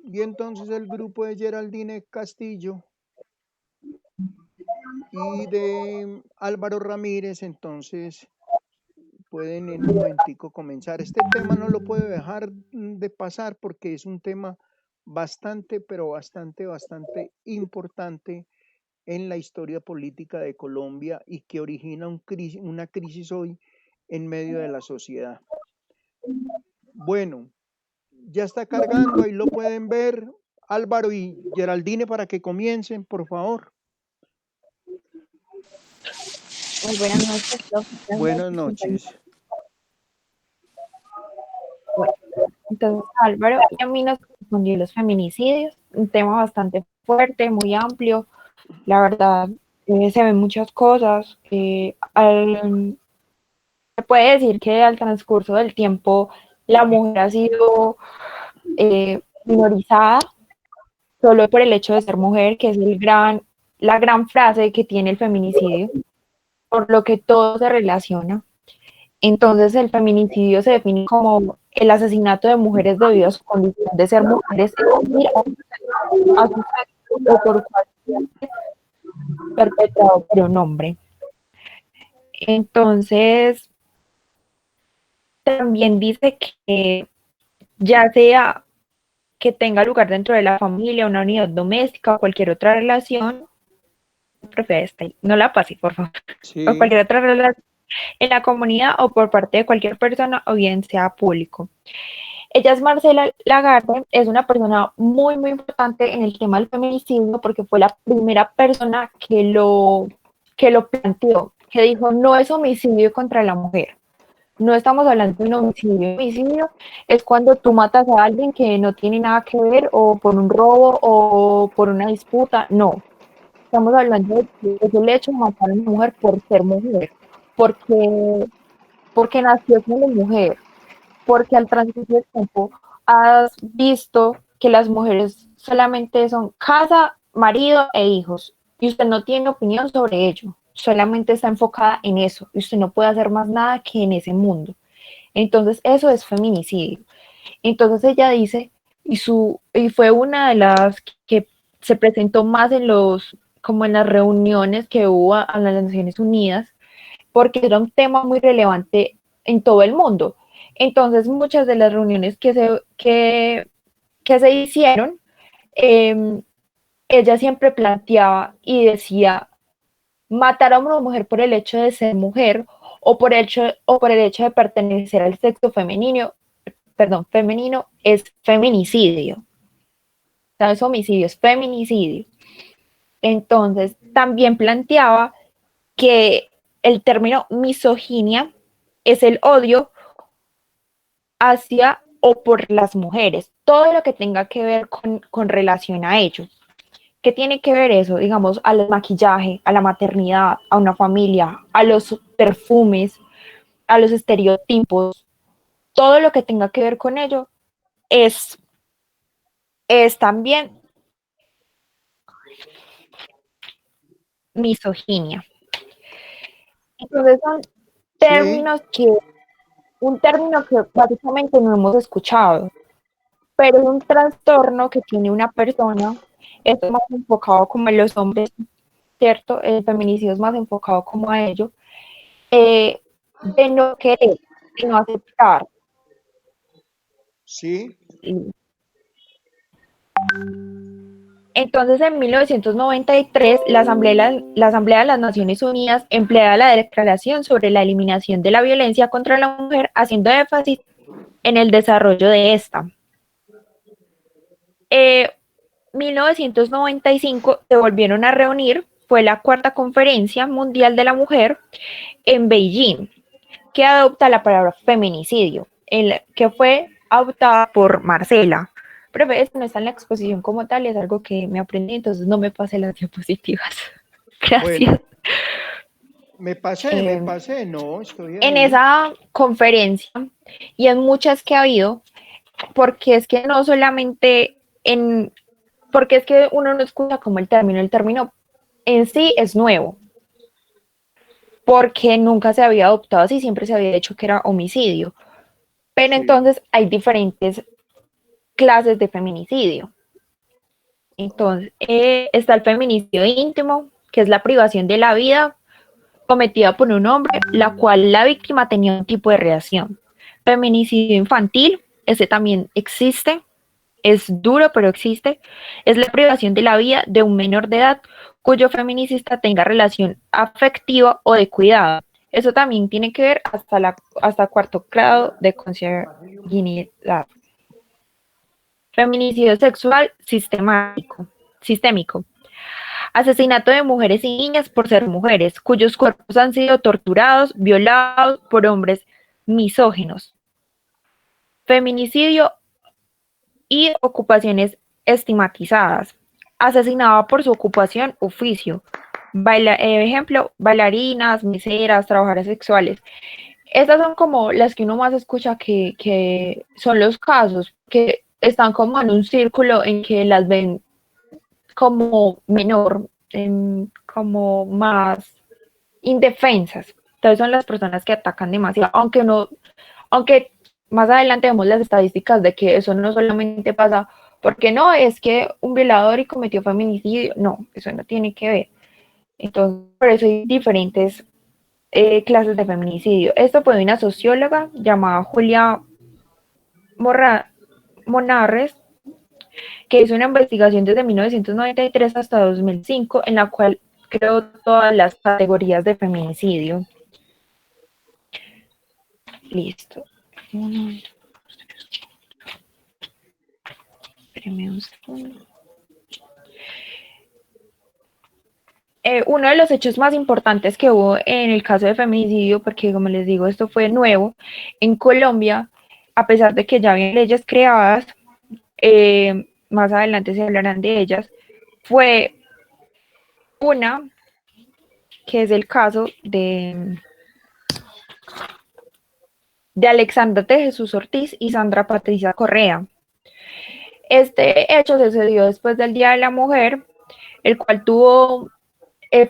Speaker 1: Y entonces el grupo de Geraldine Castillo y de Álvaro Ramírez, entonces pueden en un momentico comenzar. Este tema no lo puedo dejar de pasar porque es un tema bastante, pero bastante importante en la historia política de Colombia y que origina una crisis hoy en medio de la sociedad. Bueno, ya está cargando, ahí lo pueden ver. Álvaro y Geraldine, para que comiencen, por favor.
Speaker 9: Muy buenas noches, profe.
Speaker 1: Buenas noches.
Speaker 9: Bueno, entonces Álvaro y a mí nos respondió los feminicidios, un tema bastante fuerte, muy amplio. La verdad, se ven muchas cosas. Se puede decir que al transcurso del tiempo la mujer ha sido minorizada solo por el hecho de ser mujer, que es la gran frase que tiene el feminicidio, por lo que todo se relaciona. Entonces el feminicidio se define como el asesinato de mujeres debido a su condición de ser mujeres, es decir, a su sexo o por cualquier perpetrado por un hombre. Entonces, también dice que ya sea que tenga lugar dentro de la familia, una unidad doméstica o cualquier otra relación, no la pase, por favor,
Speaker 1: sí.
Speaker 9: O cualquier otra relación en la comunidad o por parte de cualquier persona o bien sea público. Ella es Marcela Lagarde, es una persona muy importante en el tema del feminicidio porque fue la primera persona que lo planteó, que dijo no es homicidio contra la mujer. No estamos hablando de un homicidio. Homicidio es cuando tú matas a alguien que no tiene nada que ver o por un robo o por una disputa. No. Estamos hablando de que es el hecho de matar a una mujer por ser mujer. Porque nació siendo mujer. Porque al transcurso del tiempo has visto que las mujeres solamente son casa, marido e hijos, y usted no tiene opinión sobre ello, solamente está enfocada en eso, y usted no puede hacer más nada que en ese mundo. Entonces, eso es feminicidio. Entonces ella dice, y fue una de las que se presentó más como en las reuniones que hubo a las Naciones Unidas, porque era un tema muy relevante en todo el mundo. Entonces, muchas de las reuniones que se hicieron, ella siempre planteaba y decía, matar a una mujer por el hecho de ser mujer o por el hecho de pertenecer al sexo femenino es feminicidio. ¿Sabes? Homicidio es feminicidio. Entonces, también planteaba que el término misoginia es el odio hacia o por las mujeres, todo lo que tenga que ver con relación a ello. ¿Qué tiene que ver eso? Digamos, al maquillaje, a la maternidad, a una familia, a los perfumes, a los estereotipos, todo lo que tenga que ver con ello es también misoginia. Entonces son términos un término que básicamente no hemos escuchado, pero es un trastorno que tiene una persona, es más enfocado como en los hombres, ¿cierto? El feminicidio es más enfocado como a ello, de no querer, de no aceptar.
Speaker 1: Sí.
Speaker 9: Entonces, en 1993, la Asamblea de las Naciones Unidas emplea la Declaración sobre la Eliminación de la Violencia contra la Mujer, haciendo énfasis en el desarrollo de esta. 1995 se volvieron a reunir, fue la cuarta Conferencia Mundial de la Mujer en Beijing, que adopta la palabra feminicidio, que fue adoptada por Marcela. Pero esto no está en la exposición como tal, es algo que me aprendí, entonces no me pasé las diapositivas. Gracias.
Speaker 1: Bueno, me pasé, no, estoy ahí.
Speaker 9: En esa conferencia y en muchas que ha habido, porque es que no solamente porque es que uno no escucha como el término en sí es nuevo, porque nunca se había adoptado así, siempre se había dicho que era homicidio, pero sí. Entonces hay diferentes clases de feminicidio. Entonces, está el feminicidio íntimo, que es la privación de la vida cometida por un hombre, la cual la víctima tenía un tipo de reacción. Feminicidio infantil, ese también existe, es duro, pero existe. Es la privación de la vida de un menor de edad cuyo feminicida tenga relación afectiva o de cuidado. Eso también tiene que ver hasta cuarto grado de consanguinidad. Feminicidio sexual sistémico. Asesinato de mujeres y niñas por ser mujeres, cuyos cuerpos han sido torturados, violados por hombres misóginos. Feminicidio y ocupaciones estigmatizadas. Asesinada por su ocupación, oficio. Ejemplo, bailarinas, meseras, trabajadoras sexuales. Estas son como las que uno más escucha que son los casos, que están como en un círculo en que las ven como menor, como más indefensas. Entonces son las personas que atacan demasiado, aunque más adelante vemos las estadísticas de que eso no solamente pasa porque no, es que un violador y cometió feminicidio, no, eso no tiene que ver. Entonces, por eso hay diferentes clases de feminicidio. Esto fue de una socióloga llamada Julia Monarres, que hizo una investigación desde 1993 hasta 2005, en la cual creó todas las categorías de feminicidio. Listo. Espérame un segundo. Uno de los hechos más importantes que hubo en el caso de feminicidio, porque como les digo, esto fue nuevo, en Colombia, a pesar de que ya había leyes creadas, más adelante se hablarán de ellas, fue una que es el caso de Alexandra de Jesús Ortiz y Sandra Patricia Correa. Este hecho sucedió después del Día de la Mujer, el cual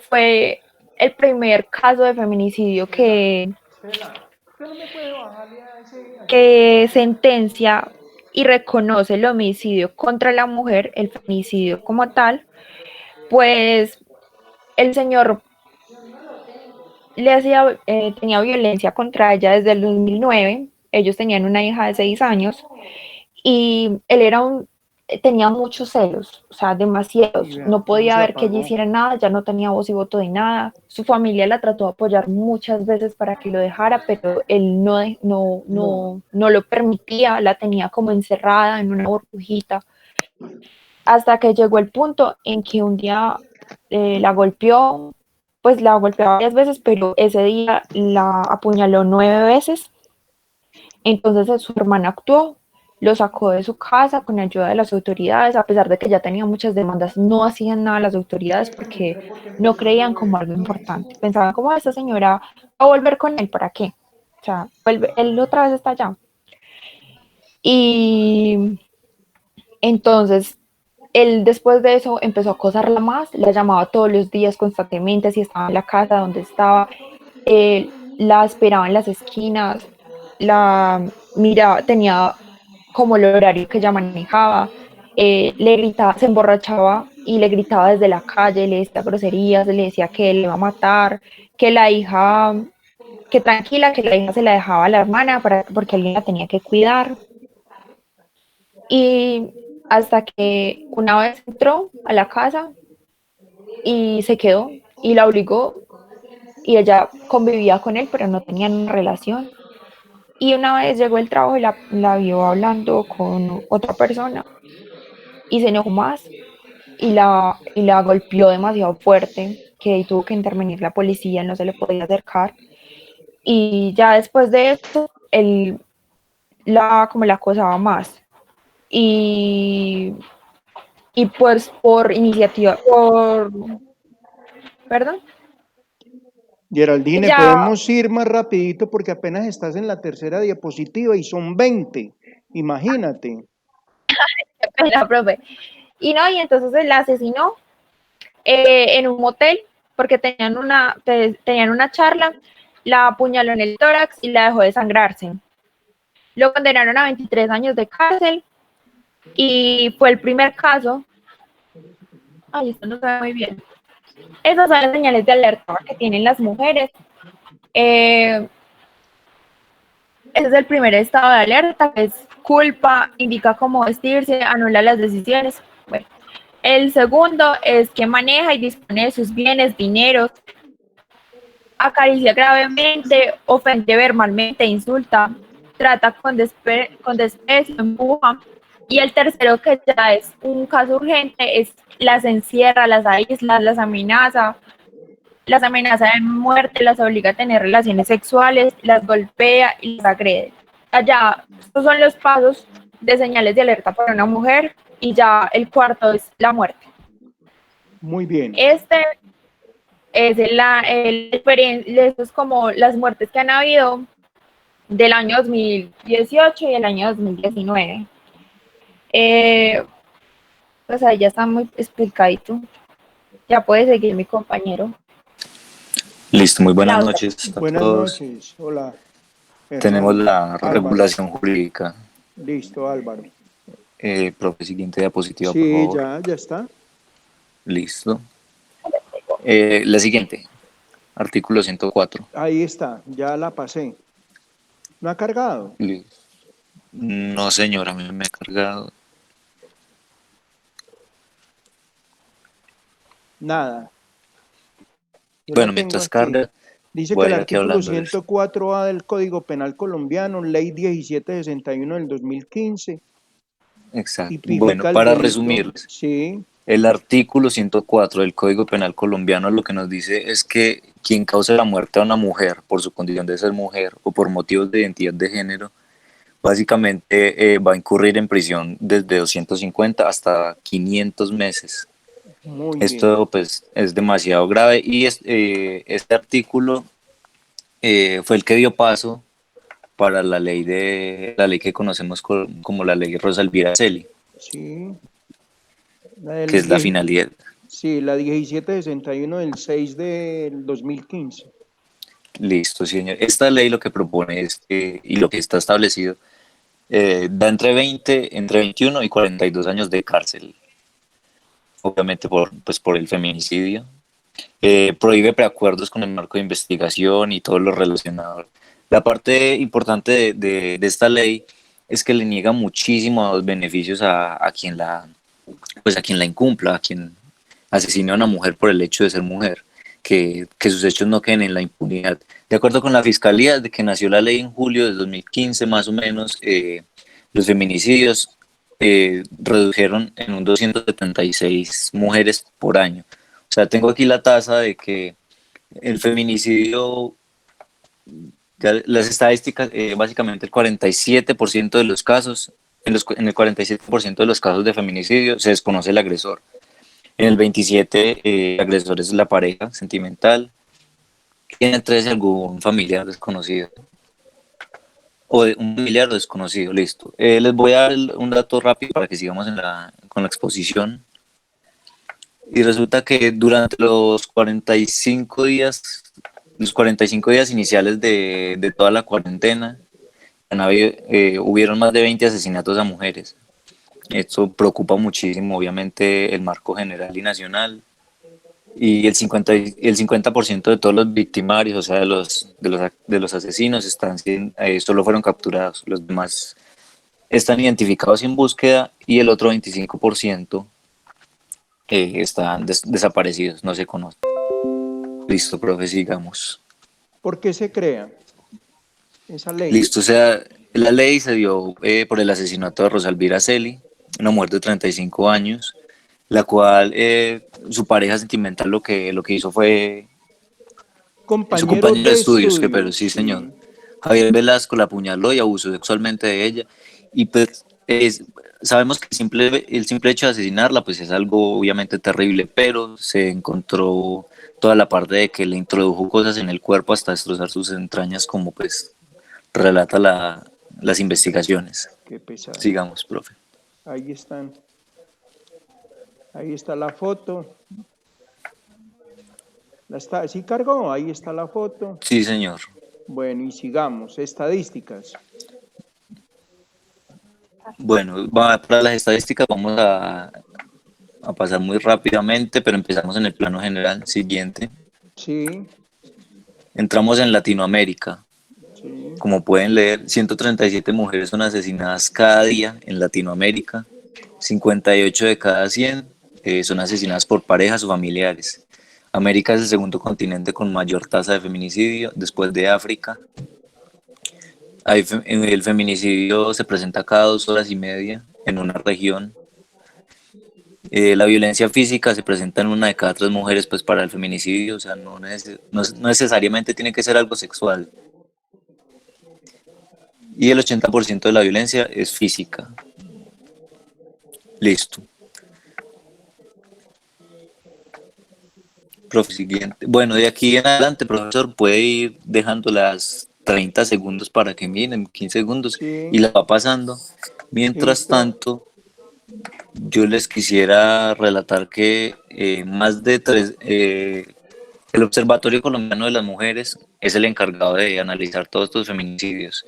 Speaker 9: fue el primer caso de feminicidio que sentencia y reconoce el homicidio contra la mujer, el feminicidio como tal, pues el señor tenía violencia contra ella desde el 2009. Ellos tenían una hija de 6 años y él tenía muchos celos, o sea, demasiados. No podía ver que ella hiciera nada, ya no tenía voz y voto de nada. Su familia la trató de apoyar muchas veces para que lo dejara, pero él no lo permitía, la tenía como encerrada en una burbujita, hasta que llegó el punto en que un día la golpeó, pues la golpeó varias veces, pero ese día la apuñaló 9 veces. Entonces su hermana actuó, lo sacó de su casa con ayuda de las autoridades, a pesar de que ya tenía muchas demandas, no hacían nada las autoridades porque no creían como algo importante. Pensaban como esta señora va a volver con él, ¿para qué? O sea, él otra vez está allá. Y entonces él después de eso empezó a acosarla más, la llamaba todos los días constantemente, si estaba en la casa donde estaba, la esperaba en las esquinas, la miraba, tenía como el horario que ella manejaba, le gritaba, se emborrachaba y le gritaba desde la calle, le decía groserías, le decía que él le iba a matar, que la hija, que tranquila, que la hija se la dejaba a la hermana porque alguien la tenía que cuidar. Y hasta que una vez entró a la casa y se quedó y la obligó, y ella convivía con él, pero no tenían una relación. Y una vez llegó el trabajo y la vio hablando con otra persona y se enojó más y la golpeó demasiado fuerte, que tuvo que intervenir la policía, no se le podía acercar. Y ya después de esto, él como la acosaba más. Y pues por iniciativa, perdón.
Speaker 1: Geraldine,
Speaker 9: Ya,
Speaker 1: podemos ir más rapidito porque apenas estás en la tercera diapositiva y son 20. Imagínate.
Speaker 9: la profe. Y entonces él la asesinó en un motel porque tenían una charla, la apuñaló en el tórax y la dejó desangrarse. Lo condenaron a 23 años de cárcel y fue el primer caso. Ay, esto no se ve muy bien. Esas son las señales de alerta que tienen las mujeres. Ese es el primer estado de alerta, que es culpa, indica cómo vestirse, anula las decisiones. Bueno, el segundo es que maneja y dispone de sus bienes, dineros, acaricia gravemente, ofende verbalmente, insulta, trata con desprecio, empuja. Y el tercero, que ya es un caso urgente, es las encierra, las aísla, las amenaza de muerte, las obliga a tener relaciones sexuales, las golpea y las agrede. Allá, estos son los pasos de señales de alerta para una mujer, y ya el cuarto es la muerte.
Speaker 1: Muy bien.
Speaker 9: Este es eso es como las muertes que han habido del año 2018 y el año 2019. Pues ahí ya está muy explicadito. Ya puede seguir mi compañero.
Speaker 10: Listo, muy buenas
Speaker 9: Laura.
Speaker 10: noches a
Speaker 1: Buenas
Speaker 10: todos.
Speaker 1: noches. Hola.
Speaker 10: Tenemos la
Speaker 1: Álvaro.
Speaker 10: regulación jurídica.
Speaker 1: Listo, Álvaro.
Speaker 10: Profe, siguiente diapositiva, por
Speaker 1: Sí,
Speaker 10: favor.
Speaker 1: ya está.
Speaker 10: Listo. La siguiente, artículo 104.
Speaker 1: Ahí está, ya la pasé. ¿No ha cargado?
Speaker 10: Listo. No, señora, a mí me ha cargado.
Speaker 1: Nada. Yo
Speaker 10: Bueno,
Speaker 1: la
Speaker 10: mientras
Speaker 1: tengo aquí.
Speaker 10: carga,
Speaker 1: Dice
Speaker 10: voy
Speaker 1: que el
Speaker 10: a ir aquí
Speaker 1: artículo
Speaker 10: hablando de esto.
Speaker 1: 104A del Código Penal colombiano, Ley 1761 del 2015,
Speaker 10: Exacto.
Speaker 1: tipifica
Speaker 10: Bueno,
Speaker 1: el
Speaker 10: para
Speaker 1: delito.
Speaker 10: resumirles,
Speaker 1: Sí,
Speaker 10: el artículo 104 del Código Penal colombiano lo que nos dice es que quien cause la muerte a una mujer por su condición de ser mujer o por motivos de identidad de género, básicamente va a incurrir en prisión desde 250 hasta 500 meses.
Speaker 1: muy
Speaker 10: Esto
Speaker 1: bien.
Speaker 10: pues es demasiado grave y este artículo fue el que dio paso para la ley que conocemos como la ley Rosa Elvira Celi.
Speaker 1: Sí, la del
Speaker 10: que es la
Speaker 1: 10
Speaker 10: finalidad.
Speaker 1: sí, la 1761 del 6 del 2015.
Speaker 10: Listo, sí, señor. Esta ley lo que propone es que, y lo que está establecido, da entre 21 y 42 años de cárcel, obviamente por el feminicidio. Prohíbe preacuerdos con el marco de investigación y todo lo relacionado. La parte importante de esta ley es que le niega muchísimos beneficios a quien la incumpla, a quien asesine a una mujer por el hecho de ser mujer, que sus hechos no queden en la impunidad. De acuerdo con la Fiscalía, desde que nació la ley en julio de 2015 más o menos, los feminicidios redujeron en un 276 mujeres por año. O sea, tengo aquí la tasa de que el feminicidio, las estadísticas, básicamente el 47% de los casos, en el 47% de los casos de feminicidio se desconoce el agresor. En el 27%, el agresor es la pareja sentimental. Y en el 13%, algún familiar desconocido. Un familiar desconocido, listo. Les voy a dar un dato rápido para que sigamos con la exposición. Y resulta que durante los 45 días iniciales de toda la cuarentena, hubieron más de 20 asesinatos a mujeres. Esto preocupa muchísimo, obviamente, el marco general y nacional. Y el 50% de todos los victimarios, o sea, de los asesinos, solo fueron capturados. Los demás están identificados sin búsqueda y el otro 25% están desaparecidos, no se conocen. Listo, profe, sigamos.
Speaker 1: ¿Por qué se crea esa ley?
Speaker 10: Listo, o sea, la ley se dio por el asesinato de Rosalvira Celi, una mujer de 35 años, la cual su pareja sentimental lo que hizo fue su compañero de estudios, pero sí, señor. Javier Velasco la apuñaló y abusó sexualmente de ella. Y pues sabemos que el simple hecho de asesinarla pues es algo obviamente terrible, pero se encontró toda la parte de que le introdujo cosas en el cuerpo hasta destrozar sus entrañas, como pues relata las investigaciones.
Speaker 1: Qué pesado.
Speaker 10: Sigamos, profe.
Speaker 1: Ahí están. Ahí está la foto. ¿Sí cargó? Ahí está la foto.
Speaker 10: Sí, señor.
Speaker 1: Bueno, y sigamos. Estadísticas.
Speaker 10: Bueno, para las estadísticas vamos a pasar muy rápidamente, pero empezamos en el plano general. Siguiente.
Speaker 1: Sí.
Speaker 10: Entramos en Latinoamérica.
Speaker 1: Sí.
Speaker 10: Como pueden leer, 137 mujeres son asesinadas cada día en Latinoamérica. 58 de cada 100 son asesinadas por parejas o familiares. América es el segundo continente con mayor tasa de feminicidio, después de África. El feminicidio se presenta cada 2 horas y media en una región. La violencia física se presenta en 1 de cada 3 mujeres pues para el feminicidio, o sea, no necesariamente tiene que ser algo sexual. Y el 80% de la violencia es física. Listo. Profe, siguiente. Bueno, de aquí en adelante, profesor, puede ir dejando las 30 segundos para que miren, 15 segundos,
Speaker 1: Sí.
Speaker 10: y la va pasando. Mientras
Speaker 1: Listo.
Speaker 10: tanto, yo les quisiera relatar que el Observatorio Colombiano de las Mujeres es el encargado de analizar todos estos feminicidios.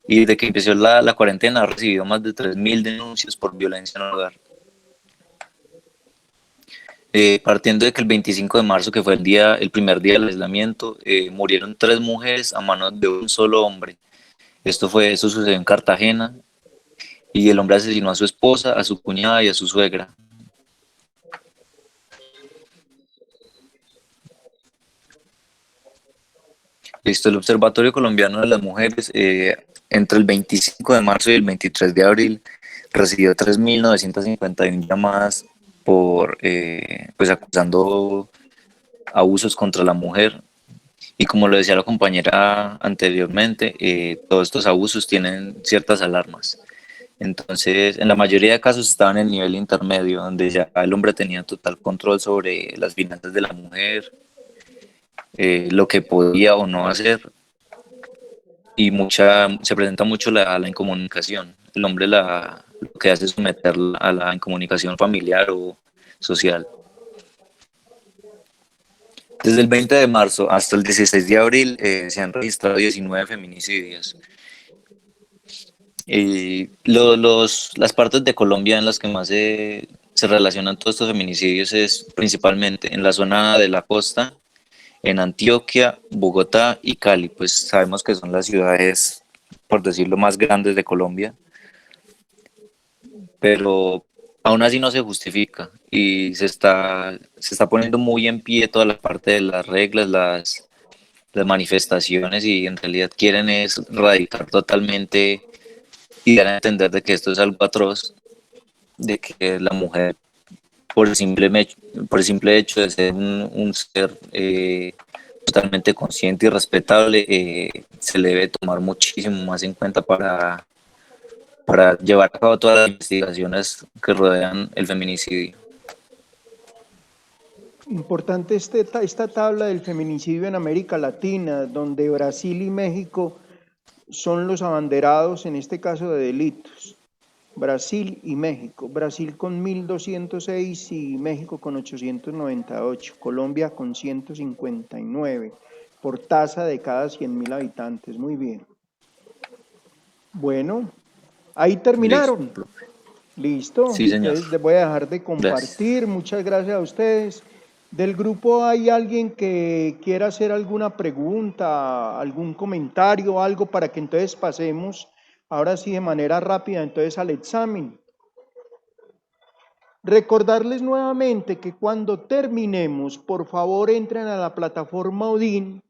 Speaker 10: Y desde que empezó la cuarentena ha recibido más de 3.000 denuncias por violencia en el hogar. Partiendo de que el 25 de marzo, que fue el primer día del aislamiento, murieron 3 mujeres a manos de un solo hombre. Eso sucedió en Cartagena, y el hombre asesinó a su esposa, a su cuñada y a su suegra. Listo, el Observatorio Colombiano de las Mujeres, entre el 25 de marzo y el 23 de abril, recibió 3.951 llamadas pues acusando abusos contra la mujer. Y como lo decía la compañera anteriormente, todos estos abusos tienen ciertas alarmas. Entonces, en la mayoría de casos estaban en el nivel intermedio, donde ya el hombre tenía total control sobre las finanzas de la mujer, lo que podía o no hacer, y se presenta mucho la incomunicación. El hombre la lo que hace es someterla a la incomunicación familiar o social. Desde el 20 de marzo hasta el 16 de abril se han registrado 19 feminicidios. Las partes de Colombia en las que más se relacionan todos estos feminicidios es principalmente en la zona de la costa, en Antioquia, Bogotá y Cali. Pues sabemos que son las ciudades, por decirlo, más grandes de Colombia, pero aún así no se justifica y se está poniendo muy en pie toda la parte de las reglas, las manifestaciones, y en realidad quieren es erradicar totalmente y dar a entender de que esto es algo atroz, de que la mujer, por el simple hecho de ser un ser totalmente consciente y respetable, se le debe tomar muchísimo más en cuenta para llevar a cabo todas las investigaciones que rodean el feminicidio.
Speaker 1: Importante esta tabla del feminicidio en América Latina, donde Brasil y México son los abanderados en este caso de delitos. Brasil y México. Brasil con 1.206 y México con 898. Colombia con 159 por tasa de cada 100.000 habitantes. Muy bien. Bueno, ahí terminaron. ¿Listo?
Speaker 10: Sí, señor.
Speaker 1: Entonces les voy a dejar de compartir.
Speaker 10: Gracias.
Speaker 1: Muchas gracias a ustedes. ¿Del grupo hay alguien que quiera hacer alguna pregunta, algún comentario, algo para que entonces pasemos ahora sí de manera rápida entonces al examen? Recordarles nuevamente que cuando terminemos, por favor entren a la plataforma Odin,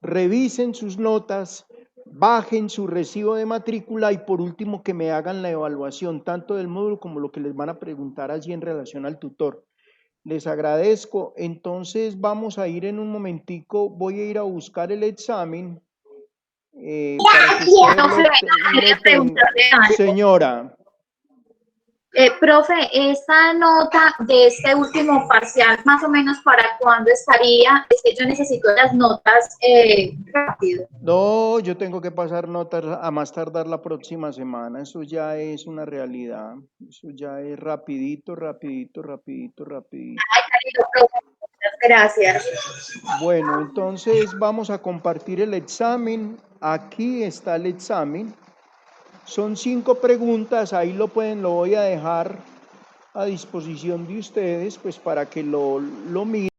Speaker 1: revisen sus notas, bajen su recibo de matrícula y por último que me hagan la evaluación tanto del módulo como lo que les van a preguntar allí en relación al tutor. Les agradezco. Entonces vamos a ir en un momentico, voy a ir a buscar el examen. Para que
Speaker 4: Quería preguntarle algo.
Speaker 1: Señora.
Speaker 4: Profe, esta nota de este último parcial, más o menos para cuándo estaría, es que yo necesito las notas rápido.
Speaker 1: No, yo tengo que pasar notas a más tardar la próxima semana, eso ya es una realidad, eso ya es rapidito.
Speaker 4: Ay, cariño, profe, muchas gracias.
Speaker 1: Bueno, entonces vamos a compartir el examen. Aquí está el examen. Son 5 preguntas, ahí lo voy a dejar a disposición de ustedes, pues para que lo miren.